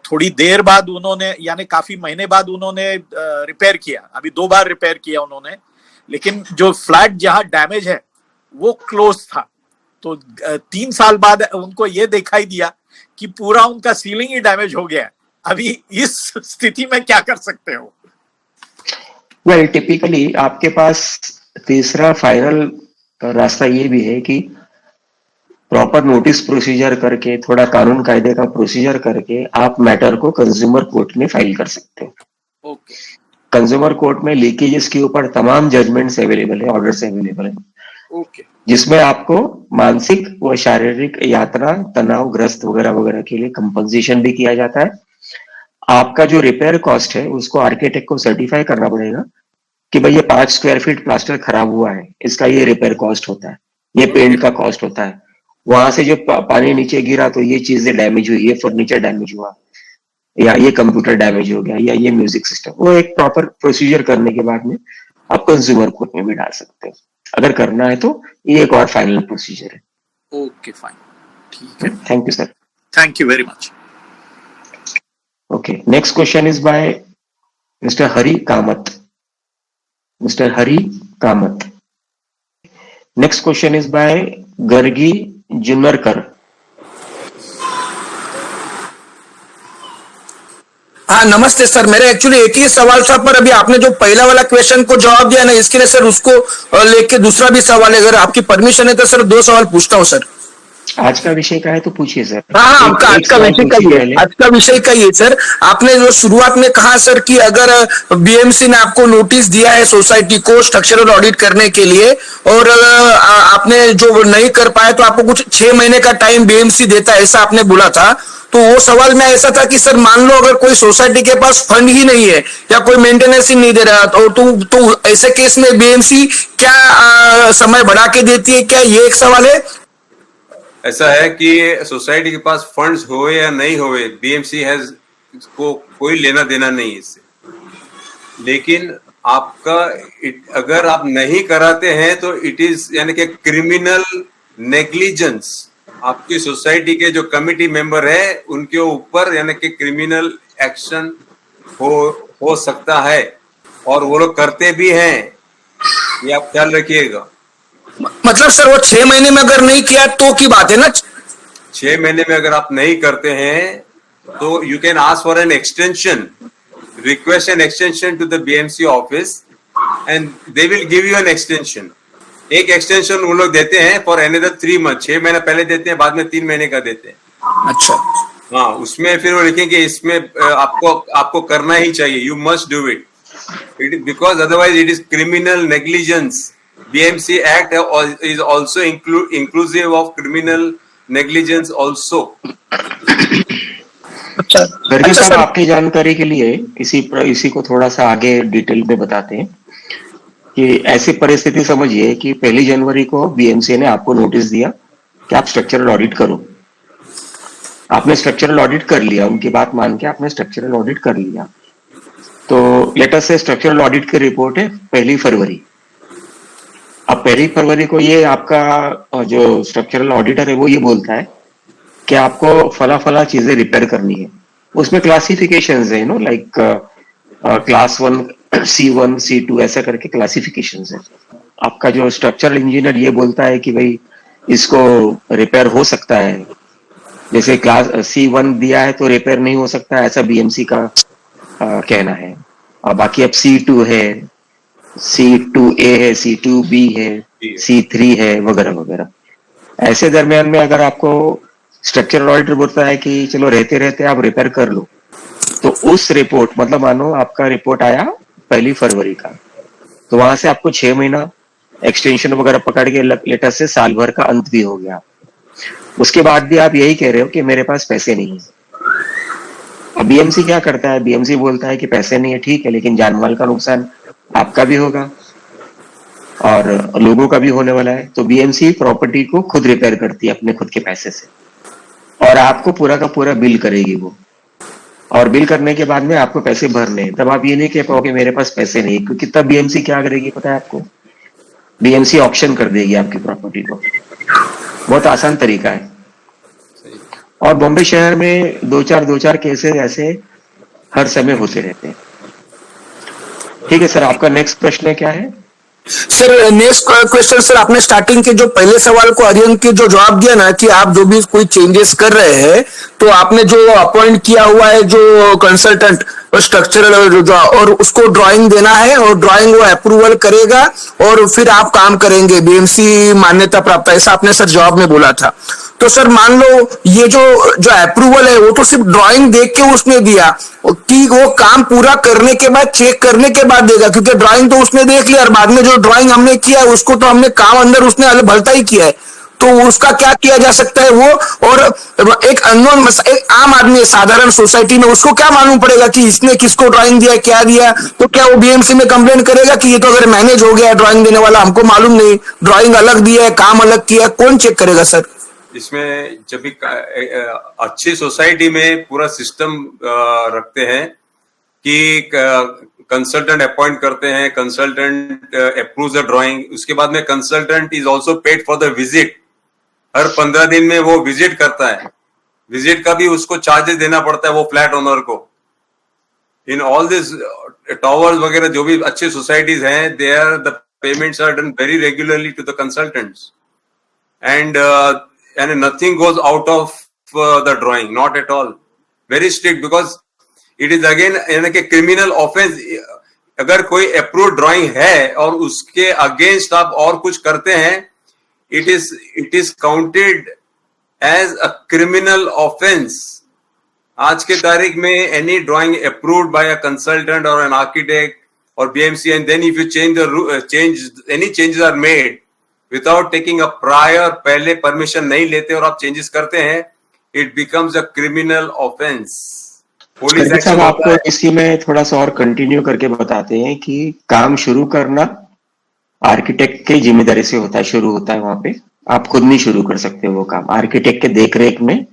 थोड़ी देर बाद उन्होंने, यानी काफी महीने बाद उन्होंने रिपेयर किया। अभी 2 बार रिपेयर किया उन्होंने, लेकिन जो फ्लैट जहां डैमेज है वो क्लोज था। तो 3 साल बाद उनको ये दिखाई दिया कि पूरा उनका सीलिंग ही डैमेज हो गया है। अभी इस स्थिति में क्या कर सकते हो? वेल, टिपिकली आपके पास तीसरा फाइनल रास्ता ये भी है कि प्रॉपर नोटिस प्रोसीजर करके, थोड़ा कानून कायदे का प्रोसीजर करके आप मैटर को कंज्यूमर कोर्ट में फाइल कर सकते हो। ओके। कंज्यूमर कोर्ट में लीकेजेस के ऊपर तमाम जजमेंट्स अवेलेबल है, ऑर्डर्स अवेलेबल है, ओके। जिसमें आपको मानसिक व शारीरिक यातना, तनावग्रस्त वगैरह वगैरह के लिए कंपनसेशन भी किया जाता है। आपका जो रिपेयर कॉस्ट है उसको आर्किटेक्ट को सर्टिफाई करना पड़ेगा कि भाई ये 5 स्क्वायर फीट प्लास्टर खराब हुआ है, इसका ये रिपेयर कॉस्ट होता है, ये पेंट का कॉस्ट होता है, वहां से जो पानी नीचे गिरा तो ये चीजें डैमेज हुई, ये फर्नीचर डैमेज हुआ, या ये कंप्यूटर डैमेज हो गया, या ये म्यूजिक सिस्टम। वो एक प्रॉपर प्रोसीजर करने के बाद में आप कंज्यूमर कोर्ट में भी डाल सकते हो, अगर करना है तो। ये एक और फाइनल प्रोसीजर है। ओके, फाइन, ठीक है। Thank you sir. Thank you very much. Okay, next question is by Mr. Hari Kamath. Mr. Hari Kamath. Next question is by Gargi Junarkar. हाँ, नमस्ते सर। मेरा एक्चुअली एक ही सवाल था, पर अभी आपने जो पहला वाला क्वेश्चन को जवाब दिया ना, इसके लिए सर उसको लेके दूसरा भी सवाल है। अगर आपकी परमिशन है तो सर 2 सवाल पूछता हूँ सर। आज का विषय का है तो पूछिए सर। हाँ, आज का विषय का ही है। आज का विषय का ही है सर। आपने जो शुरुआत में कहा सर कि अगर बीएमसी ने आपको नोटिस दिया है सोसाइटी को स्ट्रक्चरल ऑडिट करने के लिए, और आपने जो नहीं कर पाए तो आपको कुछ 6 महीने का टाइम बीएमसी देता है, ऐसा आपने बोला था। तो वो सवाल में ऐसा था कि सर मान लो अगर कोई सोसाइटी के पास फंड ही नहीं है या कोई मेंटेनेंस ही नहीं दे रहा, तो ऐसे केस में बीएमसी क्या समय बढ़ा के देती है क्या? ये एक सवाल है। ऐसा है कि सोसाइटी के पास फंड्स होए या नहीं होए, बीएमसी हैज को कोई लेना देना नहीं है इससे। लेकिन आपका अगर आप नहीं कराते हैं तो इट इज यानी कि क्रिमिनल नेग्लिजेंस। आपकी सोसाइटी के जो कमिटी मेंबर है उनके ऊपर यानी कि क्रिमिनल एक्शन हो सकता है, और वो लोग करते भी हैं, ये आप ख्याल रखिएगा। मतलब सर वो 6 महीने में अगर नहीं किया तो की बात है ना? 6 महीने में अगर आप नहीं करते हैं तो you can ask for an extension, request an extension to the BMC office and they will give you an extension. एक एक्सटेंशन वो लोग देते हैं फॉर अनदर 3 मंथ, 6 महीना पहले देते हैं, बाद में 3 महीने का देते हैं। अच्छा, हाँ, उसमें फिर वो लिखेंगे इसमें आपको करना ही चाहिए, you must do it, because otherwise it is criminal negligence. BMC Act is also inclusive of criminal negligence also. अच्छा, गर्गी अच्छा साहब, सर, आपकी जानकारी के लिए इसी को थोड़ा सा आगे डिटेल में बताते हैं कि ऐसी परिस्थिति समझिए कि 1 जनवरी को BMC ने आपको नोटिस दिया कि आप स्ट्रक्चरल ऑडिट करो. आपने स्ट्रक्चरल ऑडिट कर लिया, उनकी बात मान के आपने स्ट्रक्चरल ऑडिट कर लिया. तो लेटर से स्ट्रक्चरल ऑडिट की रिपोर्ट है 1 फरवरी. अब 1 फरवरी को ये आपका जो स्ट्रक्चरल ऑडिटर है वो ये बोलता है कि आपको फला फला चीजें रिपेयर करनी है. उसमें क्लासिफिकेशंस है, लाइक क्लास 1, C1, C2 ऐसा करके क्लासिफिकेशंस है. आपका जो स्ट्रक्चरल इंजीनियर ये बोलता है कि भाई इसको रिपेयर हो सकता है, जैसे क्लास C1 दिया है तो रिपेयर नहीं हो सकता, ऐसा BMC का कहना है. और बाकी अब C2 है, C2A है, C2B है, C3 है, वगैरह वगैरह. ऐसे दरमियान में अगर आपको स्ट्रक्चरल ऑडिटर बोलता है कि चलो रहते रहते आप रिपेयर कर लो, तो उस रिपोर्ट, मतलब मानो आपका रिपोर्ट आया 1 फरवरी का, तो वहां से आपको 6 महीना एक्सटेंशन वगैरह पकड़ के लेटर से साल भर का अंत भी हो गया. उसके बाद भी आप यही कह रहे हो कि मेरे पास पैसे नहीं है. अब BMC क्या करता है, BMC बोलता है कि पैसे नहीं है, ठीक है, लेकिन जानमाल का नुकसान आपका भी होगा और लोगों का भी होने वाला है. तो BMC प्रॉपर्टी को खुद रिपेयर करती है अपने खुद के पैसे से, और आपको पूरा का पूरा बिल करेगी वो. और बिल करने के बाद में आपको पैसे भरने हैं. तब आप ये नहीं कह पाओगे मेरे पास पैसे नहीं, क्योंकि तब BMC क्या करेगी पता है आपको, BMC ऑक्शन कर देगी आपकी प्रॉपर्टी को. बहुत आसान तरीका है. और बॉम्बे शहर में दो चार केसेस ऐसे हर समय होते रहते हैं. ठीक है सर, आपका नेक्स्ट प्रश्न क्या है? सर नेक्स्ट क्वेश्चन सर, आपने स्टार्टिंग के जो पहले सवाल को आर्यन के जो जवाब दिया ना कि आप जो भी कोई चेंजेस कर रहे हैं, तो आपने जो अपॉइंट किया हुआ है जो कंसल्टेंट स्ट्रक्चरल जो, और उसको ड्राइंग देना है और ड्राइंग वो अप्रूवल करेगा और फिर आप काम करेंगे, BMC मान्यता प्राप्त, ऐसा आपने सर जवाब में बोला था. तो सर मान लो ये जो अप्रूवल है वो तो सिर्फ ड्राइंग देख के उसने दिया, कि वो काम पूरा करने के बाद, चेक करने के बाद देगा, क्योंकि ड्राइंग तो उसने देख लिया और बाद में जो ड्राइंग हमने किया है उसको तो हमने काम अंदर उसने भलता ही किया है. तो उसका क्या किया जा सकता है वो, और एक अननोन, एक आम आदमी साधारण सोसाइटी में उसको क्या मालूम पड़ेगा कि इसने किसको ड्राइंग दिया, क्या दिया? तो क्या वो BMC में कंप्लेंट करेगा कि ये तो अगर मैनेज हो गया ड्राइंग देने वाला, हमको मालूम नहीं, ड्राइंग अलग दिया है, काम अलग किया, कौन चेक करेगा सर? इसमें जब भी अच्छी सोसाइटी में पूरा सिस्टम रखते हैं कि कंसल्टेंट अपॉइंट करते हैं, कंसल्टेंट अप्रूव्स द ड्राइंग, उसके बाद में consultant is also paid for the visit. हर 15 दिन में वो विजिट करता है, विजिट का भी उसको चार्जेस देना पड़ता है वो फ्लैट ओनर को. इन ऑल दिस टावर्स वगैरह जो भी अच्छी सोसाइटीज हैं, there the payments are done very regularly to the consultants, and nothing goes out of the drawing, not at all. Very strict, because it is again यानी कि criminal offense. अगर कोई approved drawing है और उसके against आप और कुछ करते हैं, it is counted as a criminal offense. आज के तारीख में any drawing approved by a consultant or an architect or BMC, and then if you any changes are made without taking a prior, पहले परमिशन नहीं लेते और आप changes करते हैं, it becomes a criminal offense. Police action आपको इसी में थोड़ा सा और कंटिन्यू करके बताते हैं कि काम शुरू करना आर्किटेक्ट की जिम्मेदारी से होता है, शुरू होता है वहां पे. आप खुद नहीं शुरू कर सकते वो काम, आर्किटेक्ट के देखरेख में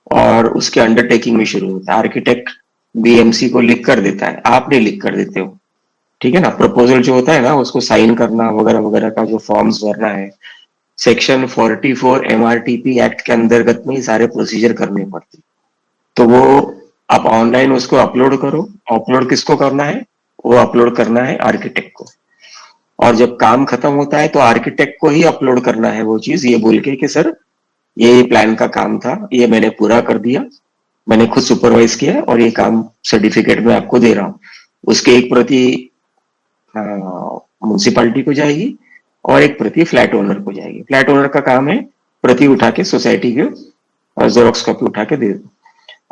और उसके अंडरटेकिंग में शुरू होता है. आर्किटेक्ट BMC को लिख कर देता है, आप नहीं लिख कर देते हो, ठीक है ना. प्रपोजल जो होता है ना, उसको साइन करना वगैरह वगैरह का जो फॉर्म्स भरना है, सेक्शन 44 MRTP एक्ट के अंतर्गत में ये सारे प्रोसीजर करने पड़ते. तो वो आप ऑनलाइन उसको अपलोड करो. अपलोड किसको करना है? वो अपलोड करना है आर्किटेक्ट को. और जब काम खत्म होता है तो आर्किटेक्ट को ही अपलोड करना है वो चीज, ये बोल के कि सर ये प्लान का काम था, ये मैंने पूरा कर दिया, मैंने खुद सुपरवाइज किया और ये काम सर्टिफिकेट में आपको दे रहा हूँ. उसके एक प्रति म्युनिसिपैलिटी को जाएगी और एक प्रति फ्लैट ओनर को जाएगी. फ्लैट ओनर का काम है प्रति उठा के सोसाइटी के और जेरोक्स कॉपी उठा के दे दो।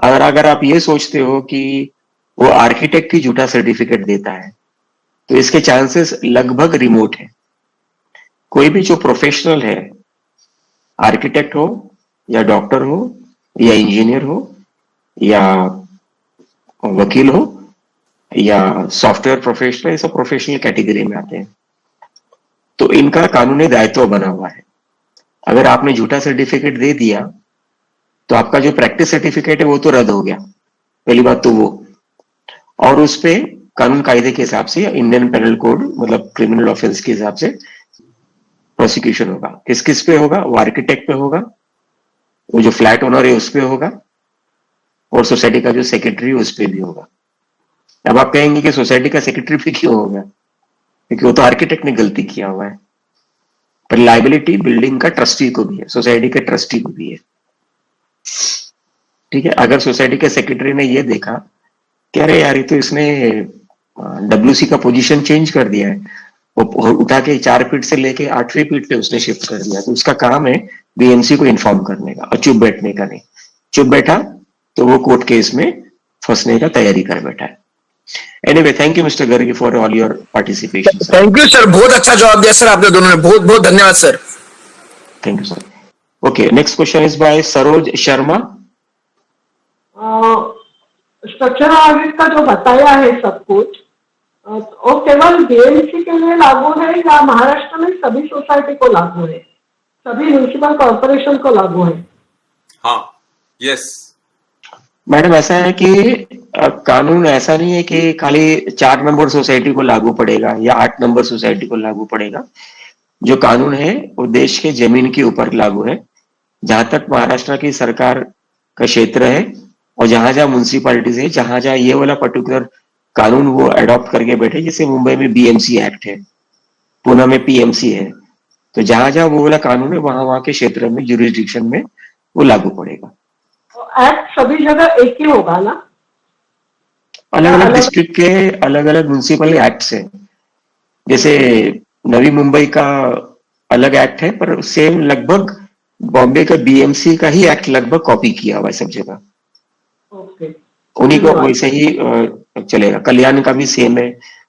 अगर आप ये सोचते हो कि वो आर्किटेक्ट ही झूठा सर्टिफिकेट देता है, तो इसके चांसेस लगभग रिमोट है। कोई भी जो प्रोफेशनल है, आर्किटेक्ट हो या डॉक्टर हो या इंजीनियर हो या वकील हो या सॉफ्टवेयर प्रोफेशनल, ये सब प्रोफेशनल कैटेगरी में आते हैं, तो इनका कानूनी दायित्व बना हुआ है। अगर आपने झूठा सर्टिफिकेट दे दिया तो आपका जो प्रैक्टिस सर्टिफिकेट है वो तो रद्द हो गया, पहली बात तो वो। और उस पे कानून कायदे के हिसाब से, इंडियन पेनल कोड मतलब क्रिमिनल ऑफेंस के हिसाब से प्रोसिक्यूशन होगा। किस किस पे होगा? वो आर्किटेक्ट पे होगा, वो जो फ्लैट ओनर है उस पे होगा, और सोसाइटी का जो सेक्रेटरी है उस पे भी होगा। अब आप कहेंगे कि सोसाइटी का सेक्रेटरी पे क्यों होगा? क्योंकि वो तो आर्किटेक्ट ने गलती किया हुआ है। पर लाइबिलिटी बिल्डिंग का ट्रस्टी को भी है, सोसाइटी के ट्रस्टी को भी है। ठीक है, अगर सोसाइटी के सेक्रेटरी ने ये देखा कि अरे यार ये तो इसने डब्ल्यूसी का पोजीशन चेंज कर दिया है, वो उठा के 4 फीट से लेके 8वीं फीट पे उसने शिफ्ट कर दिया, तो उसका काम है बीएमसी को इन्फॉर्म करने का और चुप बैठने का नहीं। चुप बैठा तो वो कोर्ट केस में फंसने का तैयारी कर बैठा है। Anyway, thank you mister Gargi for all your participation. Thank you sir, बहुत अच्छा जवाब दिया सर आपने दोनों ने, बहुत बहुत धन्यवाद sir. Thank you sir. Okay, next question is bye Saroj Sharma. Structural audit का जो बताया है सब कुछ, वो केवल बीएमसी के लिए लागू है या महाराष्ट्र में सभी सोसाइटी को लागू है, सभी म्युनिसिपल कॉर्पोरेशन को लागू है? हाँ, यस मैडम, ऐसा है कि कानून ऐसा नहीं है कि खाली 4 नंबर सोसाइटी को लागू पड़ेगा या 8 नंबर सोसाइटी को लागू पड़ेगा। जो कानून है वो देश के जमीन के ऊपर लागू है। जहां तक महाराष्ट्र की सरकार का क्षेत्र है और जहां जहां म्यूनसिपालिटीज है, जहां जहां ये वाला पर्टिकुलर कानून वो अडॉप्ट करके बैठे, जैसे मुंबई में बीएमसी एक्ट है, पुणे में पीएमसी है, तो जहां जहां वो वाला कानून है वहां वहां के क्षेत्र में, ज्यूरिसडिक्शन में वो लागू पड़ेगा। एक्ट सभी जगह एक ही होगा ना? अलग अलग डिस्ट्रिक्ट के अलग अलग म्यूनसिपल एक्ट है। जैसे नवी मुंबई का अलग एक्ट है, पर सेम लगभग बॉम्बे का बीएमसी का ही एक्ट लगभग कॉपी किया हुआ है सब जगह। ओके, उन्हीं को वैसे ही चलेगा। कल्याण का भी सेम है,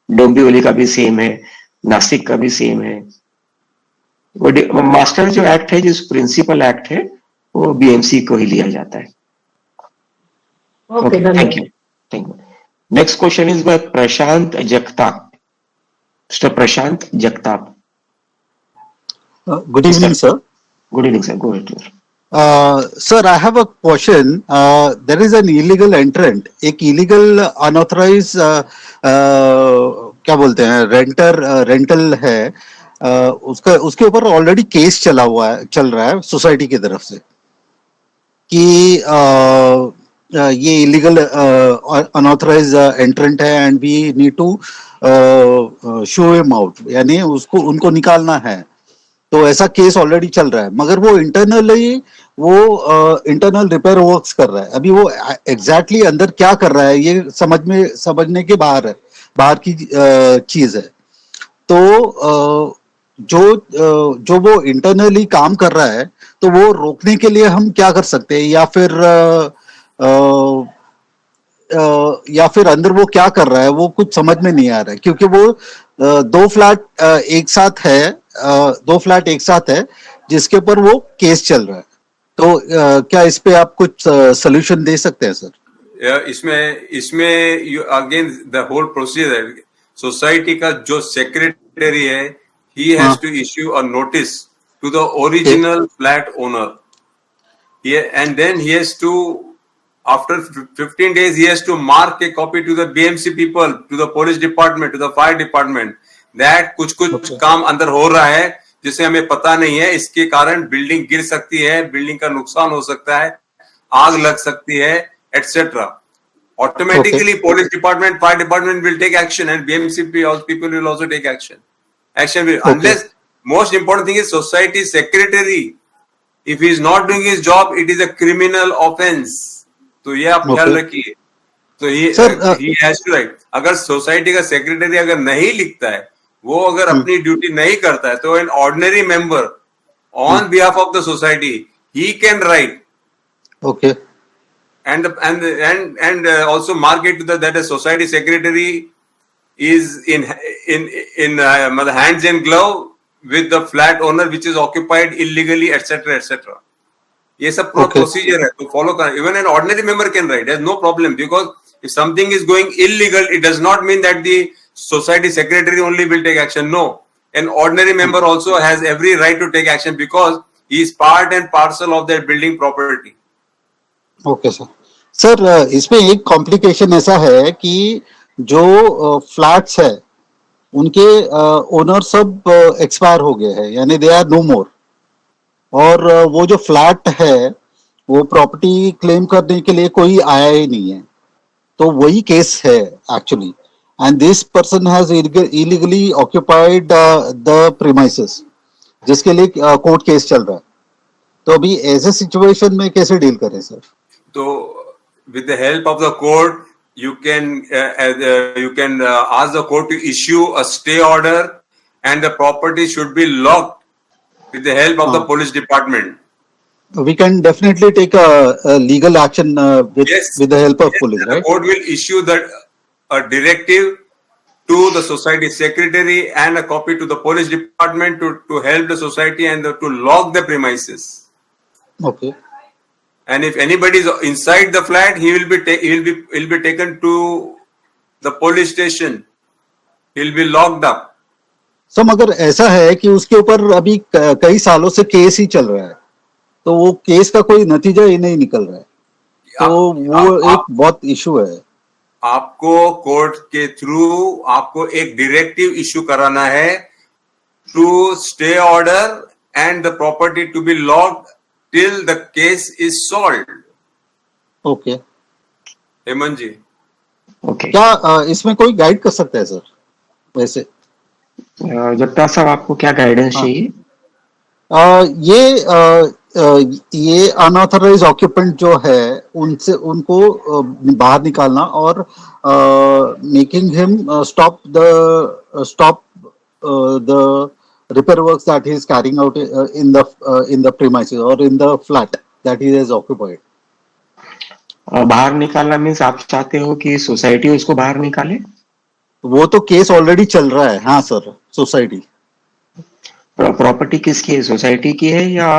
डोंबिवली का भी सेम है, नासिक का भी सेम है। वो मास्टर जो एक्ट है, जो प्रिंसिपल एक्ट है, वो बीएमसी को ही लिया जाता है। Okay, thank you, thank you. Next question is bye Prashant Jagtap. Mister Prashant Jagtap. Good evening, sir. Good evening, sir. Go ahead. Sir, I have a question. There is an illegal entrant, एक illegal unauthorized क्या बोलते हैं rental है, उसके ऊपर already case चल रहा है सोसाइटी की तरफ से कि ये इलीगल अनऑथराइज एंट्रेंट है and we need to show him out, यानी उनको निकालना है। तो ऐसा केस ऑलरेडी चल रहा है, मगर वो इंटरनल रिपेयर वर्क्स कर रहा है। अभी वो एग्जैक्टली अंदर क्या कर रहा है ये समझने के बाहर की चीज है। तो जो वो इंटरनली काम कर रहा है, तो वो रोकने के लिए हम क्या कर सकते हैं, या फिर अंदर वो क्या कर रहा है वो कुछ समझ में नहीं आ रहा है, क्योंकि वो 2 फ्लैट एक साथ है जिसके ऊपर वो केस चल रहा है। तो क्या इस पे आप कुछ सोल्यूशन दे सकते हैं सर? इसमें again the whole procedure, society का जो सेक्रेटरी है, he has to issue a notice to the original flat owner, and then he has to, after 15 days, he has to mark a copy to the BMC people, to the police department, to the fire department, that कुछ काम अंदर हो रहा है जिसे हमें पता नहीं है, इसके कारण बिल्डिंग गिर सकती है, बिल्डिंग का नुकसान हो सकता है, आग लग सकती है, etc. Automatically, police department, fire department will take action, and BMC people will also take action. Unless, most important thing is society secretary, if he is not doing his job, it is a criminal offense. तो ये आप ख्याल रखिए। तो he has to write. अगर society का secretary अगर नहीं लिखता है, वो अगर अपनी ड्यूटी नहीं करता है, तो an ordinary member on behalf of the society, he can write Okay. And also mark it that a society secretary is in hands and glove with the flat owner which is occupied illegally, etc., etc. ये सब पूरा Okay. Procedure है तो follow करना. Even an ordinary member can write. There's no problem because if something is going illegal, it does not mean that the society secretary only will take action. No, an ordinary member also has every right to take action because he is part and parcel of that building property. Okay sir. Sir इसमें एक complication ऐसा है कि जो flats है उनके owner सब expire हो गए हैं, यानी दे आर नो मोर, और वो जो फ्लैट है वो प्रॉपर्टी क्लेम करने के लिए कोई आया ही नहीं है. तो वही केस है actually, and this person has illegally occupied the premises, जिसके लिए कोर्ट केस चल रहा है. तो अभी ऐसे सिचुएशन में कैसे डील करें sir? So, with the help of the court, you can ask the court to issue a stay order, and the property should be locked with the help of the police department. We can definitely take a legal action with the help of police, right? The court will issue a directive to the society secretary and a copy to the police department to help the society and to lock the premises. Okay. And if anybody is inside the flat, he will be taken to the police station. He'll be locked up. So, मगर ऐसा है कि उसके ऊपर अभी कई सालों से केस ही चल रहा है, तो वो केस का कोई नतीजा ही नहीं निकल रहा है, तो वो एक बहुत इशू है. आपको कोर्ट के थ्रू आपको एक डायरेक्टिव इशू कराना है to stay order and the property to be locked till the case is solved. Okay. Hemant ji. Okay. क्या इसमें कोई गाइड कर सकता है सर वैसे? जगताप साहब, आपको क्या गाइडेंस चाहिए? ये अनऑथराइज ऑक्यूपेंट जो है उनसे उनको बाहर निकालना और making him stop the repair works that he is carrying out in the premises or in the flat that he has occupied. बाहर निकालना मीन्स आप चाहते हो कि सोसाइटी उसको बाहर निकाले? वो तो केस ऑलरेडी चल रहा है. हाँ सर, सोसाइटी. प्रॉपर्टी किसकी है, सोसाइटी की है या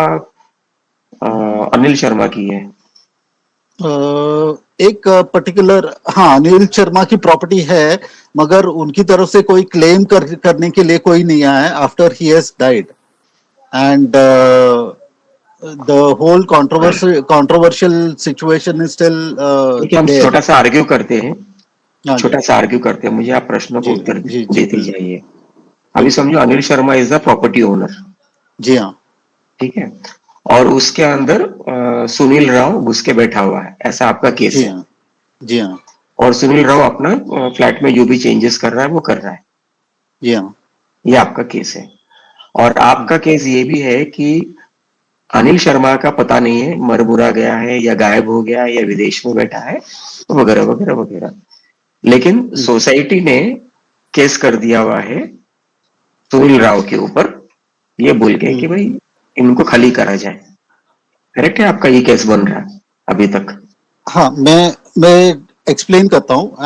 अनिल शर्मा की है? एक पर्टिकुलर, हाँ, अनिल शर्मा की प्रॉपर्टी है, मगर उनकी तरफ से कोई क्लेम करने के लिए कोई नहीं आया है after he has died, and the whole controversial situation is still. हम छोटा सा आर्ग्यू करते हैं, मुझे आप प्रश्नों को उत्तर देते जाइए. अभी समझो Anil Sharma is the property owner. जी हाँ. ठीक है, और उसके अंदर सुनील राव घुस के बैठा हुआ है, ऐसा आपका केस है. जी हाँ. और सुनील राव अपना फ्लैट में जो भी चेंजेस कर रहा है वो कर रहा है. जी हाँ. ये आपका केस है. और आपका केस ये भी है कि अनिल शर्मा का पता नहीं है, मर मुरा गया है या गायब हो गया है या विदेश में बैठा है वगैरह वगैरह वगैरह. लेकिन सोसाइटी ने केस कर दिया हुआ है सुनील राव के ऊपर, ये बोल के कि भाई इनको खाली करा जाए. करेक्ट है? आपका ये केस बन रहा है अभी तक. हाँ, मैं एक्सप्लेन करता हूँ.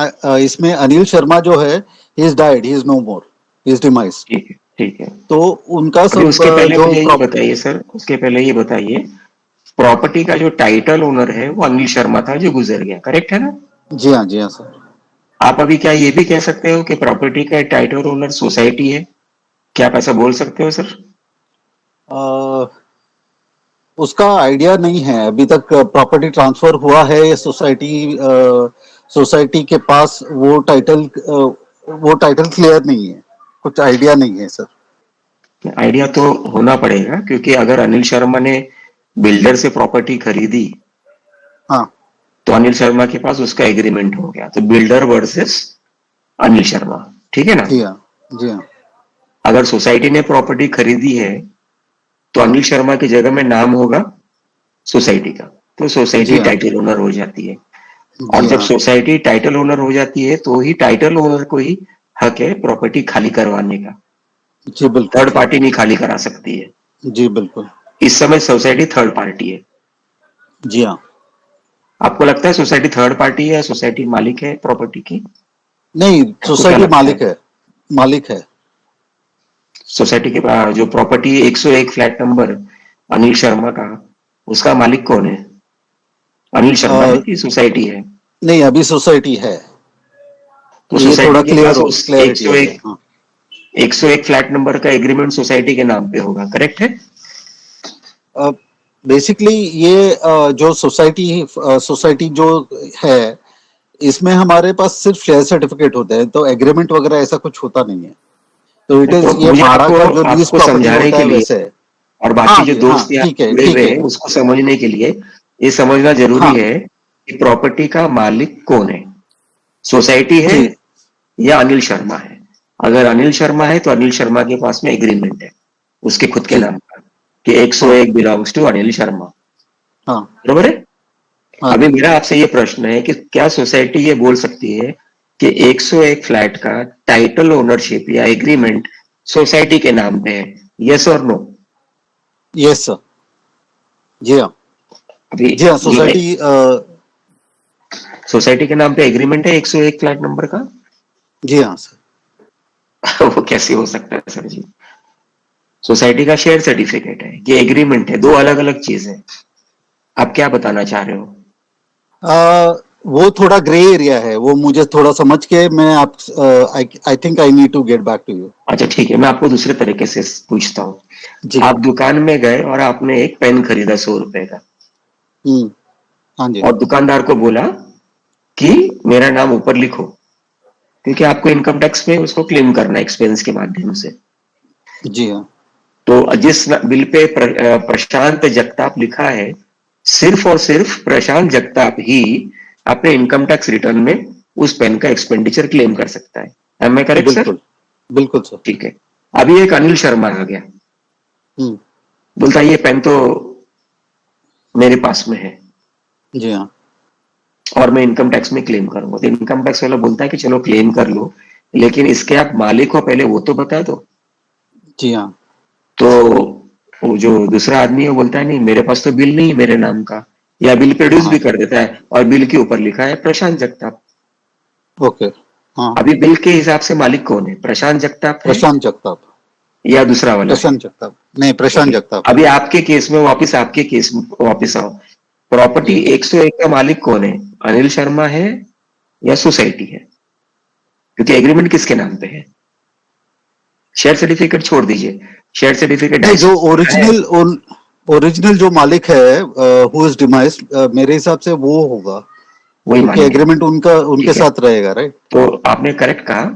इसमें अनिल शर्मा जो है, he is died, he is no more, he is demised. ठीक है. तो उनका सब उसके पहले मुझे ये बताइए सर, उसके पहले ये बताइए, प्रॉपर्टी का जो टाइटल ओनर है वो अनिल शर्मा था जो गुजर गया, करेक्ट है ना? जी हाँ. जी हाँ सर. आप अभी क्या ये भी कह सकते हो कि प्रॉपर्टी का टाइटल ओनर सोसाइटी है? क्या आप ऐसा बोल सकते हो सर? उसका आइडिया नहीं है अभी तक. प्रॉपर्टी ट्रांसफर हुआ है या सोसाइटी के पास वो टाइटल क्लियर नहीं है, कुछ आइडिया नहीं है सर. आइडिया तो होना पड़ेगा, क्योंकि अगर अनिल शर्मा ने बिल्डर से प्रॉपर्टी खरीदी, हाँ, तो अनिल शर्मा के पास उसका एग्रीमेंट हो गया, तो बिल्डर वर्सेस अनिल शर्मा. ठीक है ना? जी हाँ. जी हाँ. अगर सोसाइटी ने प्रॉपर्टी खरीदी है तो अनिल शर्मा की जगह में नाम होगा सोसाइटी का, तो सोसाइटी टाइटल ओनर हो जाती है. और जब सोसाइटी टाइटल ओनर हो जाती है तो ही टाइटल ओनर को ही हक है प्रॉपर्टी खाली करवाने का. जी बिल्कुल. थर्ड पार्टी नहीं खाली करा सकती है. जी बिल्कुल. इस समय सोसाइटी थर्ड पार्टी है. जी हाँ. आपको लगता है सोसाइटी थर्ड पार्टी है, सोसाइटी मालिक है प्रॉपर्टी की? नहीं, क्या सोसाइटी लगता मालिक है, मालिक है। सोसाइटी के जो property 101 flat number Anil Sharma का, उसका मालिक कौन है? अनिल शर्मा है कि सोसाइटी है? नहीं, अभी सोसाइटी है, तो ये थोड़ा सोसाइटी के क्लियर पास हो, उस क्लैरिटी हो जाए। 101 हाँ 101 फ्लैट नंबर का एग्रीमेंट सोसाइटी के नाम पे होगा, करेक्ट है? बेसिकली ये जो सोसाइटी जो है, इसमें हमारे पास सिर्फ शेयर सर्टिफिकेट होते हैं, तो एग्रीमेंट वगैरह ऐसा कुछ होता नहीं है। तो इट तो इज, ये मुझे भाड़ा आपको का जो लीज आपको प्रॉपर्टी समझाने होता के है लिए वैसे है। और बाकी हाँ जो जी, हाँ, दोस्त यहाँ ठीक है, जुड़े ठीक हुए है। हैं उसको समझने के लिए ये समझना जरूरी हाँ है कि प्रॉपर्टी का मालिक कौन है, सोसाइटी है जी, या अनिल शर्मा है? अगर अनिल शर्मा है तो अनिल शर्मा के पास में एग्रीमेंट है उसके खुद के जी, नाम का कि हाँ 101 बिलोंग्स टू अनिल शर्मा, हाँ बरोबर है? हाँ अभी जी, मेरा आपसे ये प्रश्न है कि क्या सोसाइटी ये बोल सकती है कि 101 फ्लैट का टाइटल ओनरशिप या एग्रीमेंट सोसाइटी के नाम पे है? यस और नो? यस सर, जी हाँ, अभी जी हाँ, जो सोसाइटी के नाम पे एग्रीमेंट है 101 फ्लैट नंबर का? जी हाँ सर, वो कैसे हो सकता है सर जी? सोसाइटी का शेयर सर्टिफिकेट है, ये एग्रीमेंट है, दो अलग अलग चीज है। आप क्या बताना चाह रहे हो? वो थोड़ा ग्रे एरिया है, वो मुझे थोड़ा समझ के मैं आप, I think I need to get back to you. अच्छा ठीक है, मैं आपको दूसरे तरीके से पूछता हूँ। जी, आप दुकान में गए और आपने एक पेन खरीदा 100 रुपए का हाँ जी, और दुकानदार को बोला कि मेरा नाम ऊपर लिखो, क्योंकि आपको इनकम टैक्स में उसको क्लेम करना है एक्सपेंस के माध्यम से। जी हाँ, तो जिस बिल पे प्रशांत जगताप लिखा है, सिर्फ और सिर्फ प्रशांत जगताप ही अपने इनकम टैक्स रिटर्न में उस पेन का एक्सपेंडिचर क्लेम कर सकता है। Am I correct sir? बिल्कुल, बिल्कुल सर। ठीक है। अभी एक अनिल शर्मा आ गया, हम्म, बोलता है ये पेन तो मेरे पास में है जी हाँ, और मैं इनकम टैक्स में क्लेम करूंगा। तो इनकम टैक्स वाला बोलता है कि चलो क्लेम कर लो, लेकिन इसके आप मालिक हो पहले वो तो बता दो। जी हाँ, तो वो जो दूसरा आदमी है वो बोलता है नहीं मेरे पास तो बिल नहीं है मेरे नाम का, या बिल प्रोड्यूस हाँ भी जी, कर देता है और बिल के ऊपर लिखा है प्रशांत जगताप। ओके, हाँ, अभी बिल के हिसाब से मालिक कौन है, प्रशांत जगताप है प्रशांत जगताप, या दूसरा वाला है? प्रशांत जगताप, नहीं, प्रशांत ओके, जगताप है। अभी आपके केस में वापिस आपके केस में वापिस आओ। प्रॉपर्टी जी, 101 का मालिक कौन है, अनिल शर्मा है या सोसाइटी है? क्योंकि एग्रीमेंट किसके नाम पे है? शेयर सर्टिफिकेट छोड़ दीजिए, शेयर सर्टिफिकेट नहीं, जो है, ओरिजिनल जो मालिक है, हु इज डिमाइस, मेरे हिसाब से वो होगा, वही क्योंकि मालिक है। एग्रीमेंट उनके ठीक है, साथ रहेगा, राइट? तो आपने करेक्ट कहा,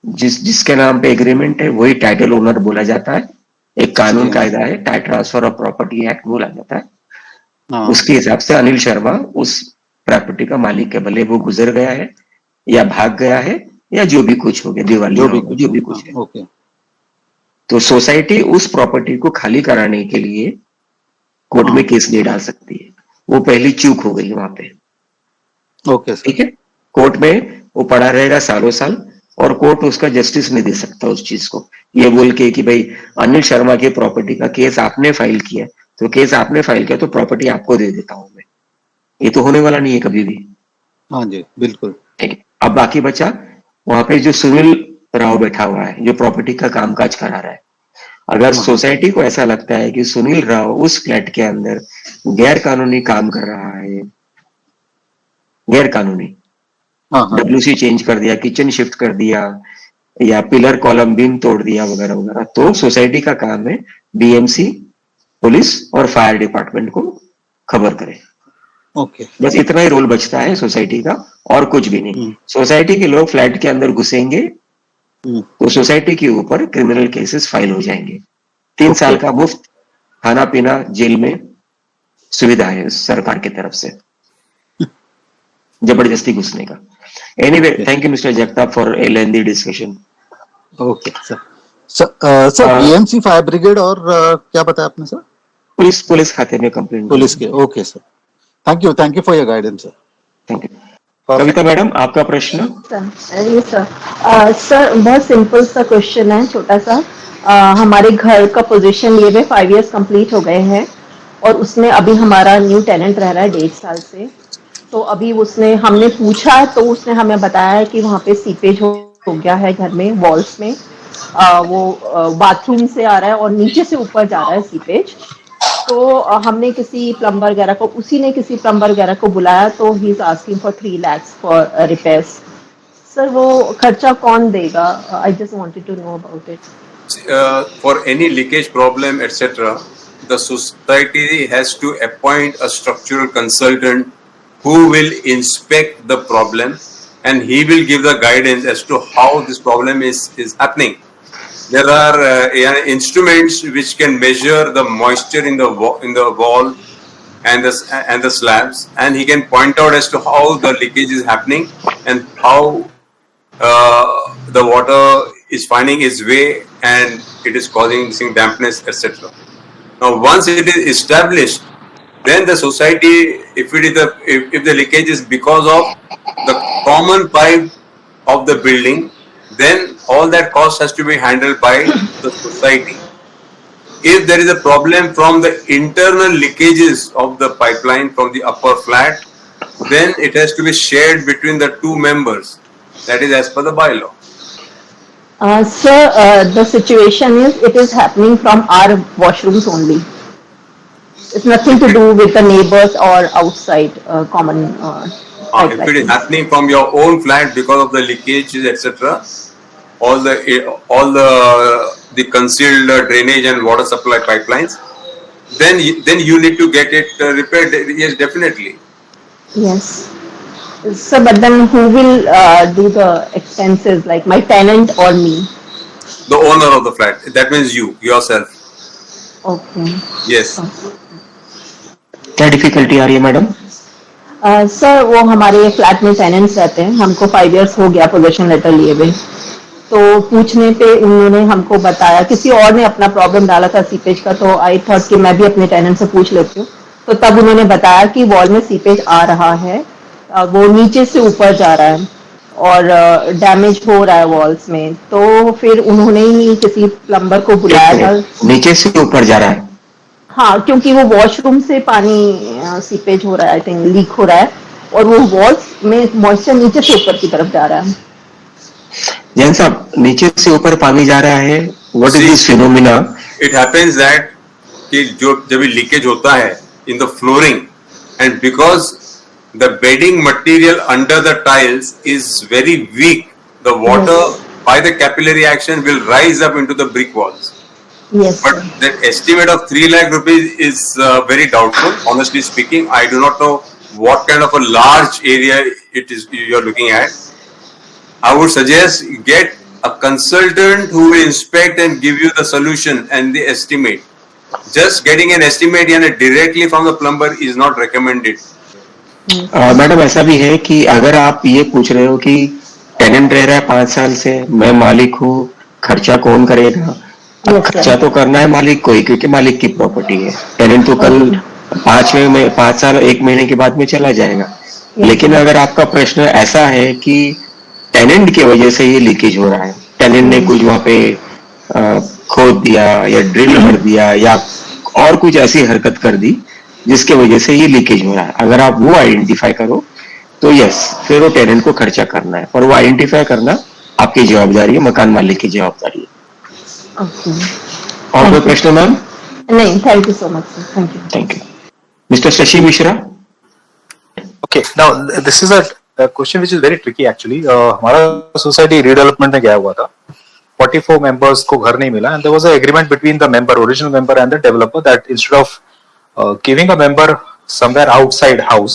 जिसके नाम पे एग्रीमेंट है वही टाइटल ओनर बोला जाता है। एक जी कानून हाँ, कायदा है, title transfer of property act बोला जाता है। हाँ, उसके हिसाब से अनिल शर्मा उस प्रॉपर्टी का मालिक है, भले वो गुजर गया है या भाग गया है या जो भी कुछ हो गया, दिवालिया जो हो भी गया, कुछ जो हो, भी हाँ, कुछ है। ओके, तो सोसाइटी उस प्रॉपर्टी को खाली कराने के लिए कोर्ट में हाँ, केस नहीं डाल सकती है, वो पहली चूक हो गई वहां पे। ओके सर, ठीक है, कोर्ट में वो पड़ा रहेगा सालों साल और कोर्ट उसका जस्टिस नहीं दे सकता उस चीज को, ये बोल के कि भाई अनिल शर्मा की प्रॉपर्टी का केस आपने फाइल किया, तो केस आपने फाइल किया तो प्रॉपर्टी आपको दे देता हूं मैं। ये तो होने वाला नहीं है कभी भी। हाँ जी, बिल्कुल, ठीक है, अब बाकी बचा वहां पे जो सुनील राव बैठा हुआ है जो प्रॉपर्टी का कामकाज करा रहा है। अगर हाँ, हाँ, सोसाइटी को ऐसा लगता है कि सुनील राव उस फ्लैट के अंदर गैर कानूनी काम कर रहा है, गैर कानूनी हाँ, हाँ, डब्ल्यूसी चेंज कर दिया, किचन शिफ्ट कर दिया या पिलर कॉलम बीम तोड़ दिया वगैरह वगैरह, तो सोसाइटी का काम है बीएमसी, पुलिस और फायर डिपार्टमेंट को खबर करे। ओके, बस इतना ही रोल बचता है सोसाइटी का और कुछ भी नहीं। हम्म, सोसाइटी के लोग फ्लैट के अंदर घुसेंगे हम्म, तो सोसाइटी के ऊपर क्रिमिनल केसेस फाइल हो जाएंगे। 3 साल ओके, का मुफ्त खाना पीना जेल में सुविधा है सरकार की तरफ से, जबरदस्ती घुसने का। Anyway, okay, thank you mister Jagtap for a lengthy discussion. Okay sir. Sir, BMC, fire brigade और क्या बताया आपने सर? पुलिस पुलिस खाते में कंप्लेंट पुलिस दी। के, okay sir, thank you for your guidance sir. Thank you. Perfect. Kavita madam, आपका प्रश्न? ये सर, सर बहुत सिंपल सा क्वेश्चन है, छोटा सा। हमारे घर का पोजीशन लिए हुए 5 इयर्स कंप्लीट हो गए हैं और उसमें अभी हमारा न्यू टेनेंट रह रहा है 1.5 साल से। तो अभी उसने हमने पूछा तो उसने हमें बताया है कि वहाँ पे सीपेज हो गया है घर में वॉल्स में, वो बाथरूम से आ रहा है और नीचे से ऊपर जा रहा है सीपेज। तो हमने किसी प्लम्बर वगैरह को उसी ने किसी प्लम्बर वगैरह को बुलाया तो he is asking for 3 lakhs for repairs. Sir वो खर्चा कौन देगा? I just wanted to know about it. For any leakage problem, etc., the society has to appoint a structural consultant who will inspect the problem, and he will give the guidance as to how this problem is happening. There are instruments which can measure the moisture in the wall and the slabs, and he can point out as to how the leakage is happening and how the water is finding its way and it is causing dampness, etc. Now, once it is established, then the society, if the leakage is because of the common pipe of the building, then all that cost has to be handled by the society. If there is a problem from the internal leakages of the pipeline from the upper flat, then it has to be shared between the two members. That is as per the bylaw. Sir, the situation is it is happening from our washrooms only. It's nothing to do with the neighbors or outside common If it is happening from your own flat because of the leakages, etc., all the concealed drainage and water supply pipelines, then you need to get it repaired. Yes, definitely. Yes. So, but then who will do the expenses, like my tenant or me? The owner of the flat. That means yourself. Okay. Yes. क्या difficulty आ रही है madam? Sir वो हमारे flat में tenants रहते हैं, हमको 5 years हो गया पोजीशन लेटर लिए हुए। तो पूछने पे उन्होंने हमको बताया, किसी और ने अपना प्रॉब्लम डाला था सीपेज का, तो आई थॉट कि मैं भी अपने टेनेंट से पूछ लेती हूँ। तो तब उन्होंने बताया कि वॉल में सीपेज आ रहा है, वो नीचे से ऊपर जा रहा है और डैमेज हो रहा है वॉल्स में। तो फिर उन्होंने ही किसी प्लम्बर को बुलाया था। नीचे से ऊपर जा रहा है? हाँ, क्योंकि वो वॉशरूम से पानी सीपेज हो रहा है, आई थिंक लीक हो रहा है, और वो वॉल्स में मॉइस्चर नीचे से ऊपर की तरफ जा रहा है। जैन साहब, नीचे से ऊपर पानी जा रहा है, what is this phenomena? It happens that कि जब लीकेज होता है in the flooring, and because the bedding material under the tiles is very weak, the water by the capillary action will rise up into the brick walls. Yes. But the estimate of 3 lakh rupees is very doubtful. Honestly speaking, I do not know what kind of a large area it is you are looking at. I would suggest you get a consultant who will inspect and give you the solution and the estimate. Just getting an estimate directly from the plumber is not recommended. Madam ऐसा भी है कि अगर आप ये पूछ रहे हो कि टेनेंट रह रहा है 5 साल से, मैं मालिक हूँ, खर्चा कौन करेगा? खर्चा तो करना है मालिक को ही, क्योंकि मालिक की प्रॉपर्टी है। टेनेंट तो कल 5 साल 1 महीने के बाद में चला जाएगा। लेकिन अगर आपका प्रश्न ऐसा है कि टेनेंट की वजह से ये लीकेज हो रहा है, टेनेंट ने कुछ वहां पे खोद दिया या ड्रिल कर दिया या और कुछ ऐसी हरकत कर दी जिसके वजह से ये लीकेज हो रहा है, अगर आप वो आइडेंटिफाई करो तो यस, फिर वो टेनेंट को खर्चा करना है, पर वो आइडेंटिफाई करना आपकी जवाबदारी है, मकान मालिक की जवाबदारी है। और कोई प्रश्न मैम? नहीं, thank you so much sir, thank you. Mister Shashi Mishra. Okay, now this is a question which is very tricky actually. हमारा सोसाइटी रीडेवलपमेंट में गया हुआ था, 44 members को घर नहीं मिला, and there was an agreement between the member, original member and the developer that instead of giving a member somewhere outside house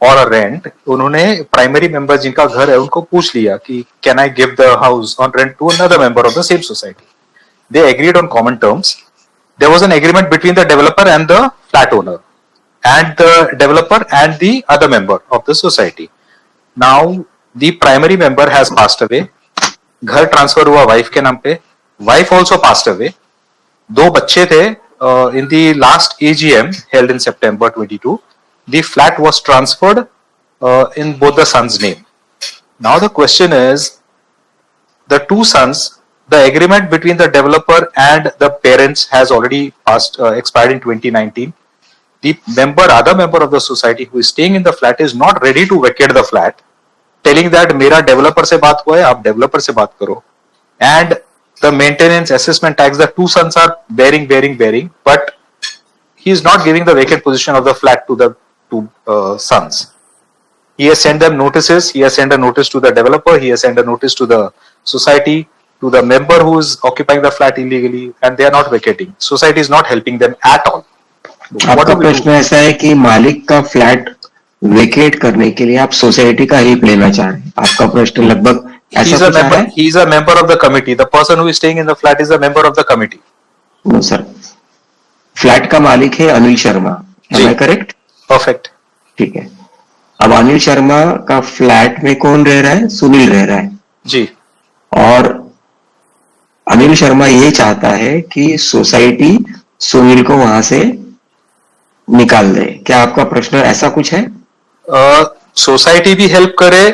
or a rent, उन्होंने primary member जिनका घर है उनको पूछ लिया कि can I give the house on rent to another member of the same society. They agreed on common terms. There was an agreement between the developer and the flat owner, and the developer and the other member of the society. Now the primary member has passed away. घर transfer हुआ wife के नाम पे, wife also passed away. 2 बच्चे थे. In the last AGM held in September 22, the flat was transferred in both the sons' name. Now the question is, the 2 sons, the agreement between the developer and the parents has already expired in 2019. the other member of the society who is staying in the flat is not ready to vacate the flat, telling that मेरा developer से बात हुआ है, आप developer से बात करो, and the maintenance assessment tax, the two sons are bearing, but he is not giving the vacant position of the flat to the two sons. He has sent them notices. He has sent a notice to the developer. He has sent a notice to the society, to the member who is occupying the flat illegally, and they are not vacating. Society is not helping them at all. आपका प्रश्न ऐसा है कि मालिक का flat vacate करने के लिए आप सोसाइटी का हेल्प लेना चाह रहे हैं. आपका प्रश्न लगभग ऐसा कुछ है. He is a member of the committee. The person who is staying in the flat is a member of the committee. No sir. Flat का मालिक है Anil Sharma. Am I correct? Perfect. ठीक है. अब अनिल शर्मा का फ्लैट में कौन रह रहा है? सुनील रह रहा है जी. और अनिल शर्मा ये चाहता है कि सोसाइटी सुनील को वहां से निकाल दे. क्या आपका प्रश्न ऐसा कुछ है? सोसाइटी भी हेल्प करे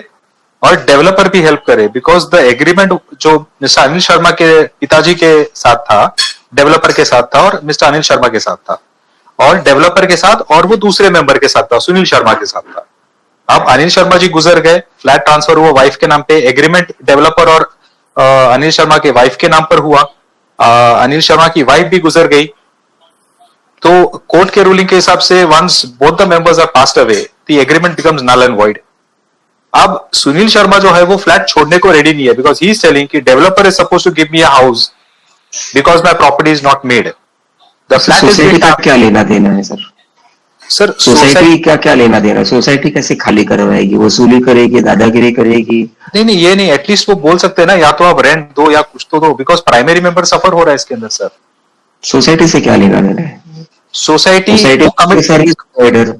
और डेवलपर भी हेल्प करे, बिकॉज द एग्रीमेंट जो मिस्टर अनिल शर्मा के पिताजी के साथ था, डेवलपर के साथ था और मिस्टर अनिल शर्मा के साथ था, और डेवलपर के साथ और वो दूसरे मेंबर के साथ था, सुनील शर्मा के साथ था. अब अनिल शर्मा जी गुजर गए, फ्लैट ट्रांसफर हुआ वाइफ के नाम पे, एग्रीमेंट डेवलपर और अनिल शर्मा के वाइफ के नाम पर हुआ. अनिल शर्मा की वाइफ भी गुजर गई, तो कोर्ट के रूलिंग के हिसाब से once both the members are passed away, the agreement becomes null and void. अब सुनील शर्मा जो है वो फ्लैट छोड़ने को रेडी नहीं है, बिकॉज ही इज टेलिंग कि developer is suppose to give me a house because my property is not made. The flat is क्या लेना देना है सर? सर सोसाइटी का क्या लेना देना? सोसाइटी कैसे खाली करवाएगी? वसूली करेगी, दादागिरी करेगी? नहीं ये नहीं, एटलीस्ट वो बोल सकते हैं ना, या तो आप रेंट दो या कुछ तो दो, बिकॉज प्राइमरी मेंबर सफर हो रहा है इसके अंदर. सर सोसाइटी से क्या लेना देना है? सोसाइटी सर्विस प्रोवाइडर,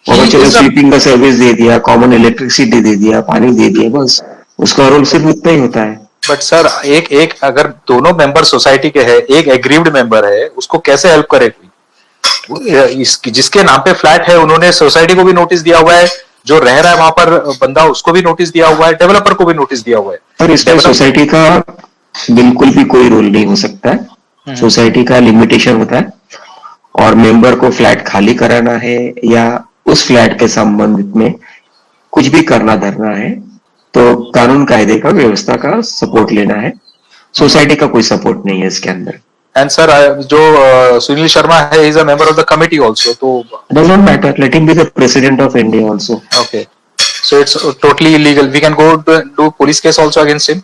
चलो स्वीपिंग का सर्विस दे दिया, कॉमन इलेक्ट्रिसिटी दे दिया, पानी दे दिया, बस उसका रोल सिर्फ उतना ही होता है. बट सर एक अगर दोनों मेंबर सोसाइटी के हैं, एक एग्रीव्ड मेंबर है, उसको कैसे हेल्प करे? जिसके नाम पे फ्लैट है उन्होंने सोसाइटी को भी नोटिस दिया हुआ है, जो रह रहा है वहां पर बंदा उसको भी नोटिस दिया हुआ है, डेवलपर को भी नोटिस दिया हुआ है. पर इसमें सोसाइटी का बिल्कुल भी कोई रोल नहीं हो सकता है. सोसाइटी का लिमिटेशन होता है, और मेंबर को फ्लैट खाली कराना है या उस फ्लैट के संबंधित में कुछ भी करना धरना है तो कानून कायदे का, व्यवस्था का सपोर्ट लेना है. सोसाइटी का कोई सपोर्ट नहीं है इसके अंदर. एंड सर जो सुनील शर्मा है, is a member of the committee also, तो does not matter, let him be the president of India also. Okay, so it's totally illegal. We can go do police case also against him.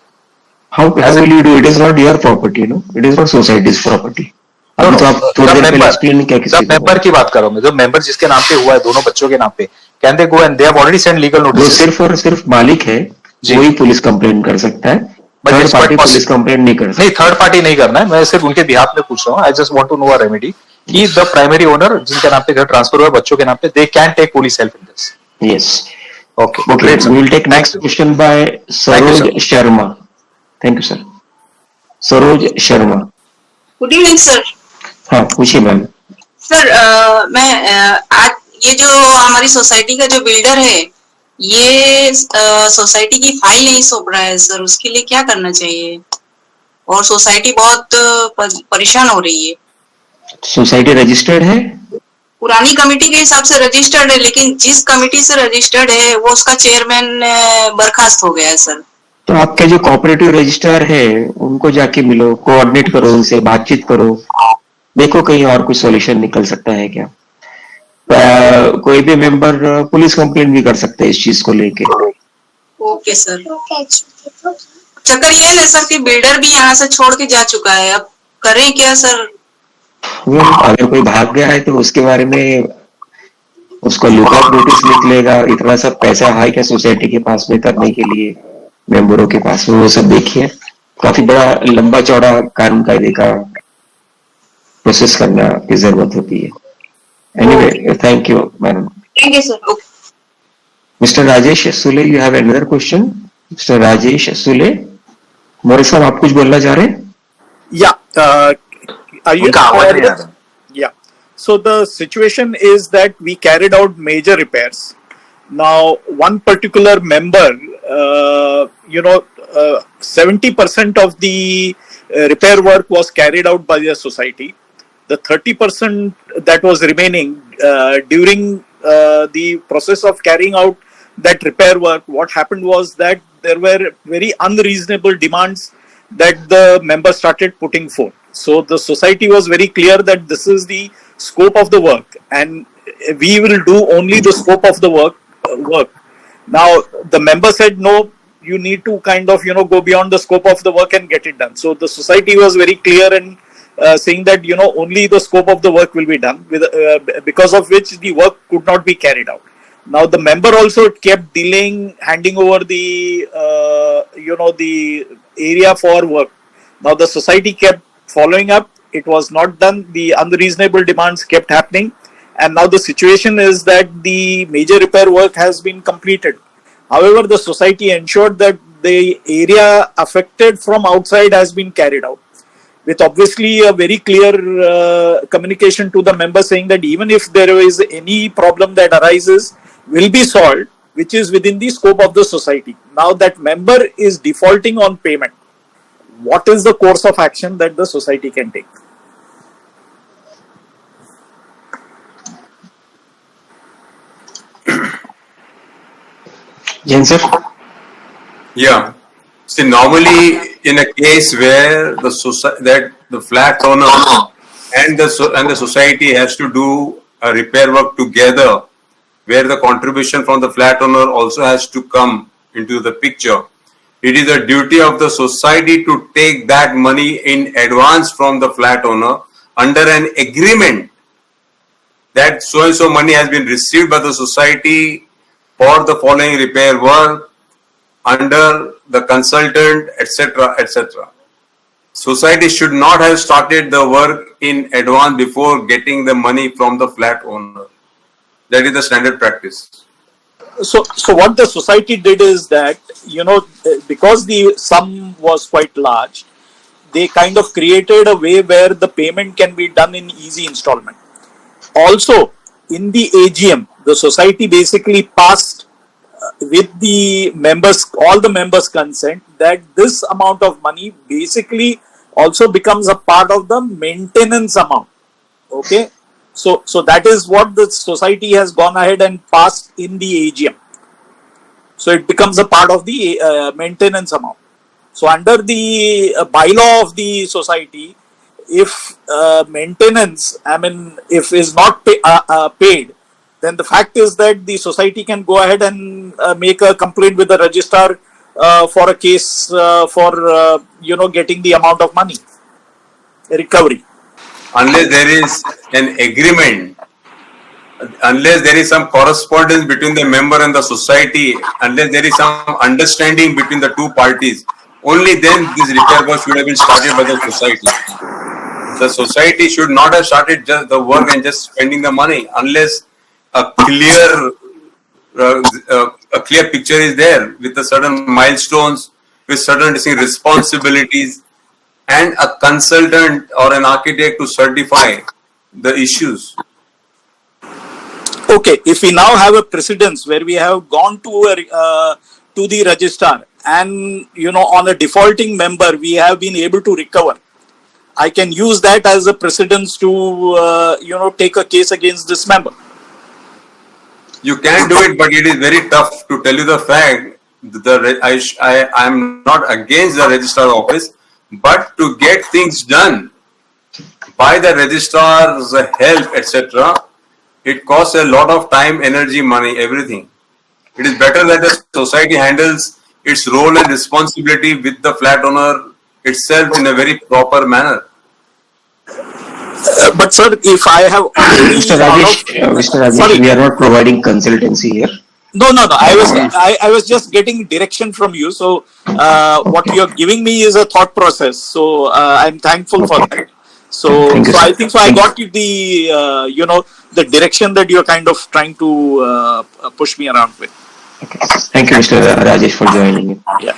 How will you do? It is not your property, no, it is not society's property. अब तो आप थोड़ी देर पहले explain क्या किसी member की बात कर रहा हूं मैं, जो मेंबर जिसके नाम पे हुआ है, दोनों बच्चों के नाम पे, can they go and they have already send legal notice. जो सिर्फ और सिर्फ मालिक है वही पुलिस कंप्लेंट कर सकता है, थर्ड पार्टी पुलिस कंप्लेंट नहीं कर सकता. नहीं, थर्ड पार्टी नहीं करना है, मैं सिर्फ उनके बिहाफ में पूछ रहा हूँ. I just want to know a remedy कि द प्राइमरी ओनर जिनके नाम पे घर ट्रांसफर हुआ बच्चों के नाम पे, they can take police help in this. Yes, okay, great. We will take next question by Saroj Sharma. Thank you sir. Saroj Sharma. Good evening sir. हाँ पूछिए मैम. सर मैं आज ये जो हमारी सोसाइटी का जो बिल्डर है, ये सोसाइटी की फाइल नहीं सौंप रहा है सर, उसके लिए क्या करना चाहिए? और सोसाइटी बहुत परेशान हो रही है. सोसाइटी रजिस्टर्ड है? पुरानी कमेटी के हिसाब से रजिस्टर्ड है, लेकिन जिस कमेटी से रजिस्टर्ड है वो उसका चेयरमैन बर्खास्त हो गया है सर. तो आपके जो कोऑपरेटिव रजिस्ट्रार है उनको जाके मिलो, कोऑर्डिनेट करो, उनसे बातचीत करो, देखो कहीं और कुछ सॉल्यूशन निकल सकता है क्या. कोई भी मेंबर पुलिस कंप्लेंट भी कर सकते हैं इस चीज को लेके. Okay sir. चक्कर ये है ना सर कि बिल्डर भी यहाँ से छोड़ के जा चुका है, अब करें क्या सर? अगर कोई भाग गया है तो उसके बारे में उसको लुकआउट नोटिस निकलेगा. इतना सब पैसा है क्या सोसाइटी के पास में करने के लिए, मेंबरों के पास में? वो सब देखिए, काफी बड़ा लंबा चौड़ा कानून कायदे का प्रोसेस करना की जरूरत होती है. Anyway, thank you madam. Thank you sir. Mister Rajesh Sule, you have another question. Mister Rajesh Sule, More sahab आप कुछ बोलना चाह रहे हैं? या yeah, so the situation is that we carried out major repairs. Now one particular member, 70% of the repair work was carried out by the society. The 30% that was remaining, during the process of carrying out that repair work, what happened was that there were very unreasonable demands that the members started putting forth. So the society was very clear that this is the scope of the work, and we will do only the scope of the work. Now the member said, no, you need to kind of go beyond the scope of the work and get it done. So the society was very clear in saying that only the scope of the work will be done, with because of which the work could not be carried out. Now the member also kept delaying handing over the the area for work. Now the society kept following up. It was not done. The unreasonable demands kept happening, and now the situation is that the major repair work has been completed. However, the society ensured that the area affected from outside has been carried out, with obviously a very clear communication to the member saying that even if there is any problem that arises, will be solved, which is within the scope of the society. Now that member is defaulting on payment, what is the course of action that the society can take? Jain sir? Yeah. See, normally in a case where the flat owner and the society has to do a repair work together, where the contribution from the flat owner also has to come into the picture, it is a duty of the society to take that money in advance from the flat owner under an agreement that so and so money has been received by the society for the following repair work under the consultant, etc., etc. Society should not have started the work in advance before getting the money from the flat owner. That is the standard practice. So what the society did is that, because the sum was quite large, they kind of created a way where the payment can be done in easy installment. Also, in the AGM, the society basically passed with the members, all the members' consent, that this amount of money basically also becomes a part of the maintenance amount. Okay, so that is what the society has gone ahead and passed in the AGM. So it becomes a part of the maintenance amount. So under the bylaw of the society, if maintenance, if is not paid, then the fact is that the society can go ahead and make a complaint with the registrar for a case for getting the amount of money recovery. Unless there is an agreement, unless there is some correspondence between the member and the society, unless there is some understanding between the two parties, only then this repair work should have been started by the society. The society should not have started just the work and just spending the money unless a clear picture is there with the certain milestones, with certain responsibilities, and a consultant or an architect to certify the issues. Okay, if we now have a precedence where we have gone to the registrar and on a defaulting member we have been able to recover, I can use that as a precedence to take a case against this member. You can do it, but it is very tough. To tell you the fact, I am not against the registrar office, but to get things done by the registrar's help, etc., it costs a lot of time, energy, money, everything. It is better that the society handles its role and responsibility with the flat owner itself in a very proper manner. But sir, if I have Mr. Rajesh, we are not providing consultancy here. No. I was just getting direction from you. So what you are giving me is a thought process. So I'm thankful for that. So I think I got you the the direction that you are kind of trying to push me around with. Okay. Thank you, Mr. Rajesh, for joining. Yeah.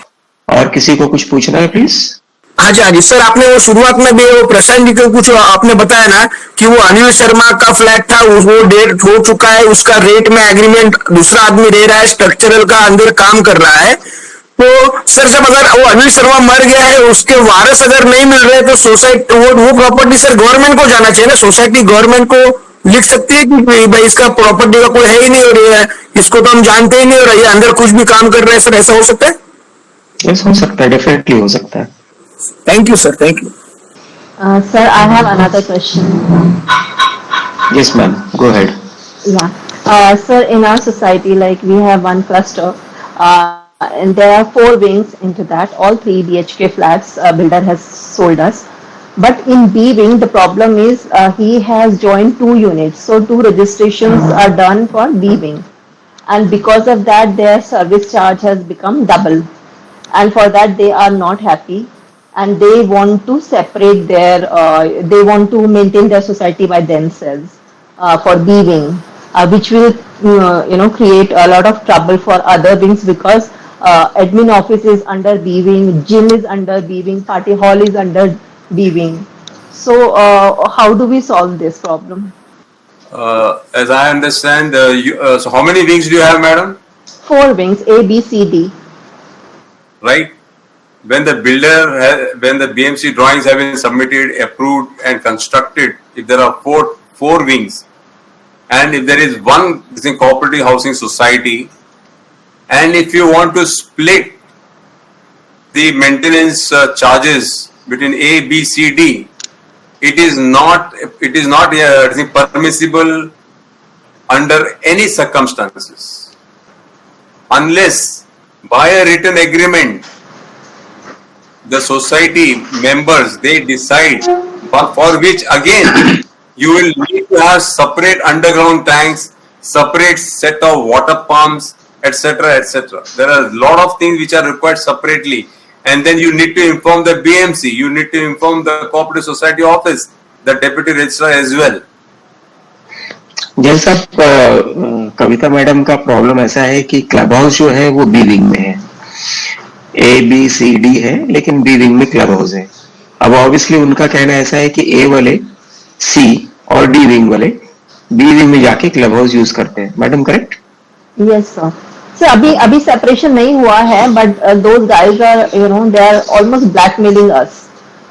और किसी को कुछ पूछना है please? हाँ जी sir, आपने वो शुरुआत में भी वो प्रशांत जी को कुछ आपने बताया ना कि वो अनिल शर्मा का फ्लैट था, वो डेट हो चुका है, उसका रेट में एग्रीमेंट दूसरा आदमी रह रहा है, स्ट्रक्चरल का अंदर काम कर रहा है. तो सर जब अगर वो अनिल शर्मा मर गया है, उसके वारिस अगर नहीं मिल रहे तो सोसाइटी वो प्रॉपर्टी सर गवर्नमेंट को जाना चाहिए ना, सोसाइटी गवर्नमेंट को लिख सकती है कि भाई इसका प्रॉपर्टी का कोई है ही नहीं और ये इसको तो हम जानते ही नहीं और ये अंदर कुछ भी काम कर रहे हैं सर, ऐसा हो सकता है? यस, हो सकता है, डेफिनेटली हो सकता है. Thank you sir, thank you. Sir, I have another question. Yes, ma'am. Go ahead. Yeah. Sir, in our society, like we have one cluster, and there are 4 wings into that. All 3 BHK flats builder has sold us. But in B wing, the problem is he has joined 2 units. So 2 registrations are done for B wing. And because of that, their service charge has become double. And for that, they are not happy. And they want to separate their, they want to maintain their society by themselves for B wing, which will, create a lot of trouble for other wings because admin office is under B wing, gym is under B wing, party hall is under B wing. So how do we solve this problem? As I understand, so how many wings do you have, madam? 4 wings, A, B, C, D. Right? When the when the BMC drawings have been submitted, approved and constructed, if there are four wings, and if there is one cooperative housing society, and if you want to split the maintenance charges between A, B, C, D, it is not permissible under any circumstances, unless by a written agreement the society members they decide, for which again you will need to have separate underground tanks, separate set of water pumps, etc., etc. There are a lot of things which are required separately, and then you need to inform the BMC, you need to inform the cooperative society office, the deputy registrar as well. जैसा कविता madam का problem ऐसा है कि club house जो है वो B wing में है, ए बी सी डी है, लेकिन बी विंग में क्लब हाउस है. अब ऑब्वियसली उनका कहना ऐसा है कि ए वाले सी और डी विंग वाले बी विंग में जाके क्लब हाउस यूज करते हैं. Madam correct? Yes sir. Sir अभी सेपरेशन नहीं हुआ है, but those guys are they are almost blackmailing us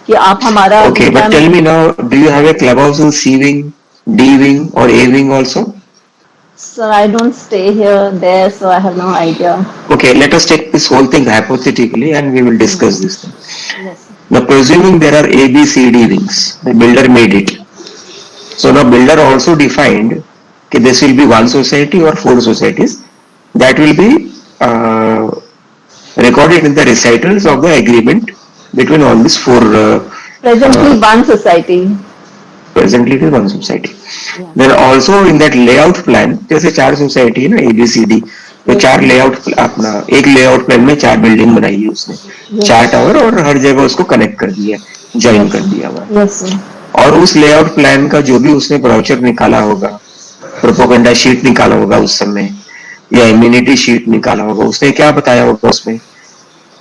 कि आप हमारा. Okay, but tell me now, do you have a club house in C wing, D wing और A wing also? Sir, I don't stay here there, so I have no idea. Okay, let us take this whole thing hypothetically and we will discuss this thing. Yes. Now, presuming there are A, B, C, D wings, the builder made it. So now builder also defined that this will be one society or 4 societies that will be recorded in the recitals of the agreement between all these 4. Presently one society. Presently it is one society. Yeah. Then also in that layout plan, जैसे 4 society है ना, A B C D, तो 4 layout, अपना एक layout plan में 4 building बनाई है उसने, 4 टावर, और हर जगह उसको कनेक्ट कर दिया, ज्वाइन कर दिया हुआ. और उस लेआउट प्लान का जो भी उसने ब्राउचर निकाला होगा, प्रोपोगेंडा शीट निकाला होगा उस समय, या इम्यूनिटी शीट निकाला होगा, उसने क्या बताया होगा उसमें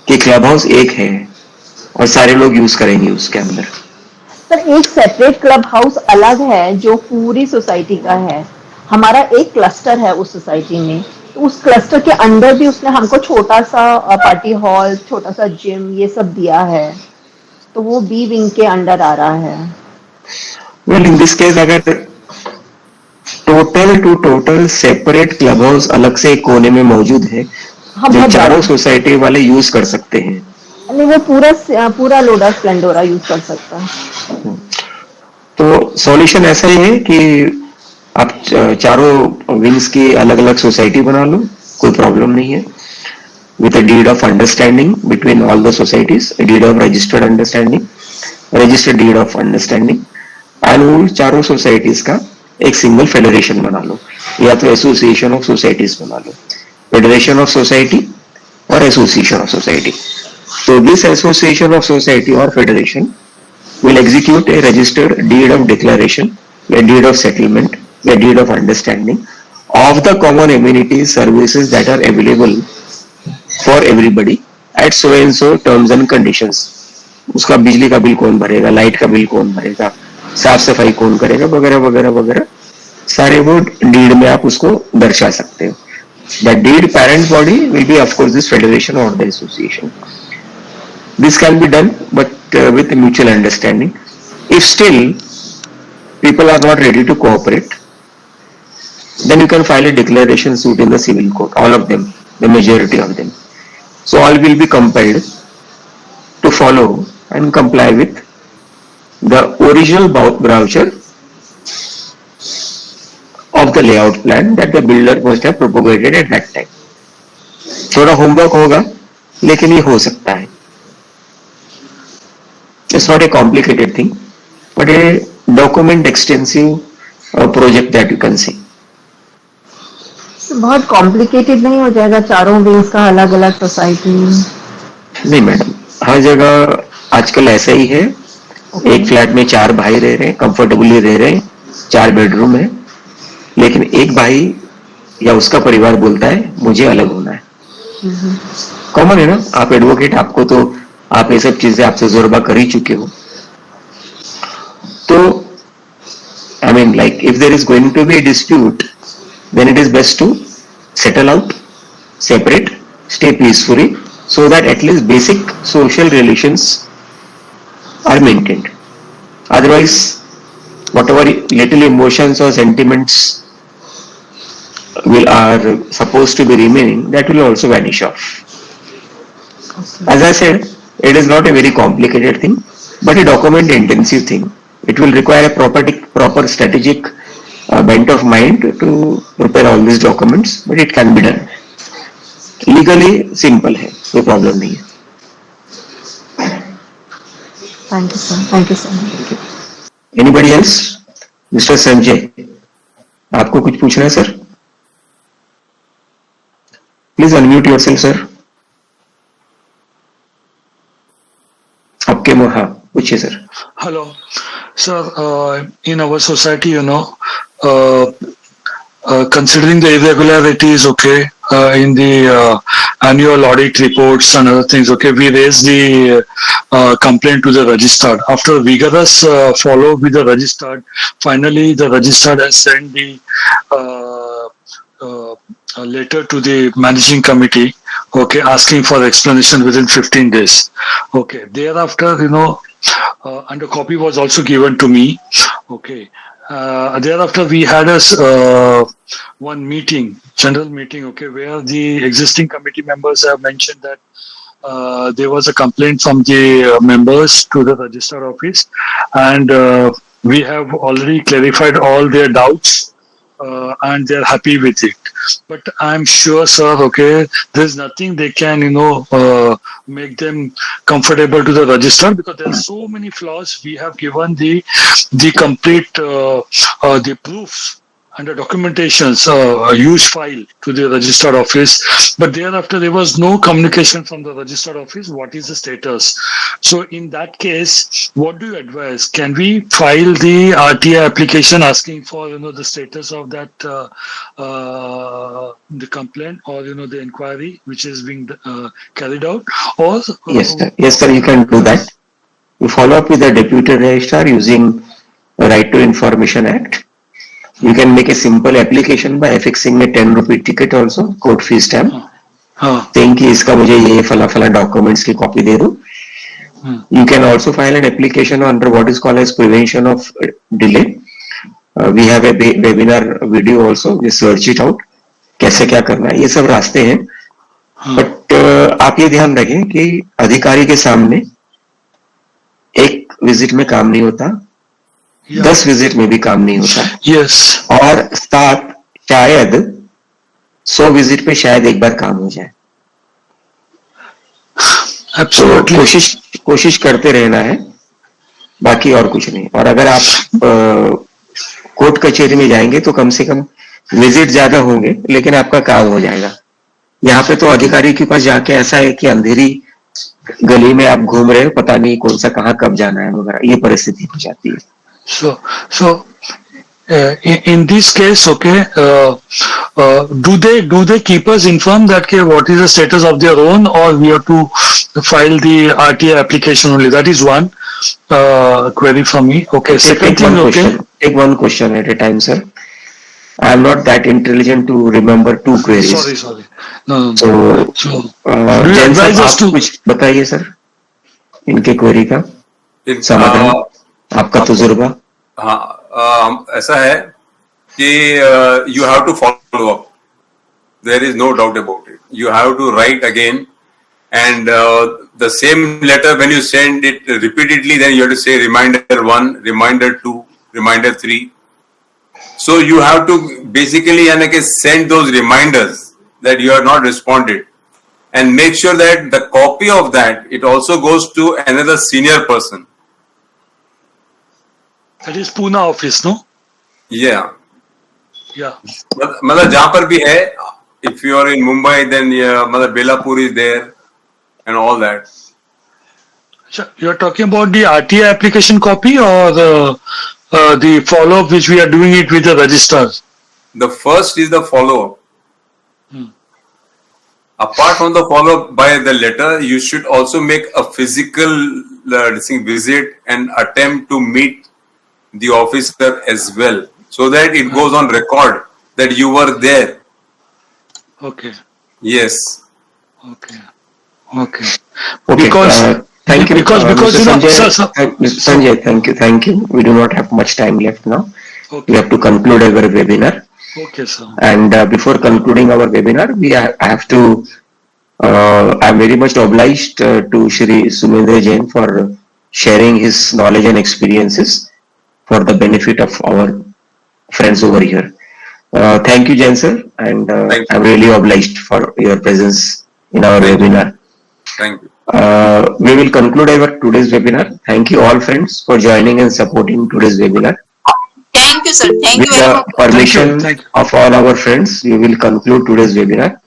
कि क्लब हाउस एक है और सारे लोग यूज करेंगे उसके अंदर. सर एक सेपरेट क्लब हाउस अलग है जो पूरी सोसाइटी का है. हमारा एक क्लस्टर है उस सोसाइटी में, तो उस क्लस्टर के अंदर भी उसने हमको छोटा सा पार्टी हॉल, छोटा सा जिम, ये सब दिया है, तो वो बी विंग के अंडर आ रहा है. वेल, इन दिस केस अगर टोटल सेपरेट क्लब हाउस अलग से एक कोने में मौजूद है जो चारों सोसाइटी वाले यूज कर सकते हैं, नहीं वो पूरा लोडा स्प्लेंडोरा यूज कर सकता है. तो सॉल्यूशन ऐसा ही है कि आप चारों विंग्स की अलग अलग सोसाइटी बना लो, कोई प्रॉब्लम नहीं है, with a deed of understanding between all the societies, deed of registered understanding, registered deed of understanding, and उन चारों सोसाइटीज का एक सिंगल फेडरेशन बना लो, या तो एसोसिएशन ऑफ सोसाइटीज बना लो, फेडरेशन ऑफ सोसाइटी और association of society. So this association of society or federation will execute a registered deed of declaration, a deed of settlement, a deed of understanding of the common amenities, services that are available for everybody at so and so terms and conditions. उसका बिजली का bill कौन भरेगा, light का bill कौन भरेगा, साफ सफाई कौन करेगा, वगैरह वगैरह वगैरह, सारे वो डीड में आप उसको दर्शा सकते हो. The deed parent body will be of course this federation or the association. This can be done, but with mutual understanding. If still people are not ready to cooperate, then you can file a declaration suit in the civil court, all of them, the majority of them. So all will be compelled to follow and comply with the original brochure of the layout plan that the builder must have propagated at that time. थोड़ा homework होगा, लेकिन ये हो सकता है. It's not a complicated thing, but a document extensive project that you can say. बहुत complicated नहीं हो जाएगा चारों विंग्स का अलग अलग सोसाइटी? नहीं मैडम, हर जगह आजकल ऐसा ही है. एक फ्लैट में 4 भाई रह रहे हैं, कंफर्टेबली रह रहे हैं, 4 बेडरूम है, लेकिन एक भाई या उसका परिवार बोलता है मुझे अलग होना है. कॉमन है ना. आप एडवोकेट, आपको तो आप ये सब चीजें आपसे तजुर्बा कर ही चुके हो. तो I mean like if there is going to be a dispute, then it is best to settle out, separate, stay peacefully, so that at least basic social relations are maintained. Otherwise, whatever little emotions or sentiments are supposed to be remaining, that will also vanish off. As I said, it is not a very complicated thing, but a document intensive thing. It will require a proper strategic bent of mind to prepare all these documents, but it can be done. Legally simple है, कोई problem नहीं है. Thank you, sir. Thank you so much. Anybody else? Mr. Sanjay, आपको कुछ पूछना है sir? Please unmute yourself, sir. आपके हाँ पूछिए sir. Hello, sir. In our society, considering the irregularities, in the annual audit reports and other things, we raise the complaint to the registrar. After vigorous follow with the registrar, finally the registrar has sent the a letter to the managing committee, asking for explanation within 15 days. Thereafter, and a copy was also given to me. Thereafter, we had one meeting, general meeting, where the existing committee members have mentioned that there was a complaint from the members to the registrar office, and we have already clarified all their doubts, and they're happy with it. But I'm sure, sir, there's nothing they can, make them comfortable to the registrar, because there are so many flaws. We have given the complete the proofs and the documentations, a huge file to the registrar office, but thereafter there was no communication from the registrar office. What is the status? So in that case, what do you advise? Can we file the RTI application asking for the status of that the complaint, or the inquiry which is being carried out? Or yes sir, you can do that. You follow up with the deputy registrar using Right to Information Act. You can make a simple application by affixing a 10 rupee ticket also, court fee stamp, saying कि इसका मुझे ये फला documents की copy दे दो. You can also file an application under what is called as prevention of delay. We have a webinar video also. We search it out. कैसे क्या करना है, ये सब रास्ते हैं. But आप ये ध्यान रखें कि अधिकारी के सामने एक विजिट में काम नहीं होता, 10 विजिट में भी काम नहीं होता. और 7 शायद 100 विजिट पे शायद एक बार काम हो जाए. तो कोशिश करते रहना है, बाकी और कुछ नहीं. और अगर आप कोर्ट कचहरी में जाएंगे तो कम से कम विजिट ज्यादा होंगे, लेकिन आपका काम हो जाएगा. यहाँ पे तो अधिकारी के पास जाके ऐसा है कि अंधेरी गली में आप घूम रहे हो, पता नहीं कौन सा कहाँ कब जाना है वगैरह, ये परिस्थिति हो जाती है. So in this case, do they keep us informed that what is the status of their own, or we have to file the RTA application only? That is one query from me. Second thing, take one question at a time, sir. I am not that intelligent to remember 2 queries. Sorry. No. So do you advise us to कुछ बताइए sir इनके query का समाधान, आपका तजुर्बा. हाँ, ऐसा है कि you have to follow up. There is no doubt about it. You have to write again, and the same letter, when you send it repeatedly, then you have to say reminder 1, reminder 2, reminder 3. So you have to basically send those reminders that you have not responded, and make sure that the copy of that, it also goes to another senior person. That is Pune office, no? Yeah. Yeah. मतलब जहाँ पर भी है, if you are in Mumbai, then मतलब Belapur is there and all that. You are talking about the RTA application copy or the follow-up which we are doing it with the registrars? The first is the follow-up. Apart from the follow-up by the letter, you should also make a physical visit and attempt to meet the officer as well, so that it goes on record that you were there. Okay. Yes. Okay. Because thank you. Because Mr. you know, Sanjay, Mr. Sanjay, thank you. We do not have much time left now. Okay. We have to conclude our webinar. Okay, sir. And before concluding our webinar, I have to. I'm very much obliged to Shri Sumendra Jain for sharing his knowledge and experiences for the benefit of our friends over here. Thank you, Jain sir, and I'm really obliged for your presence in our webinar. Thank you. We will conclude our today's webinar. Thank you all friends for joining and supporting today's webinar. Thank you, sir. Thank you very much. With the permission of all our friends, we will conclude today's webinar.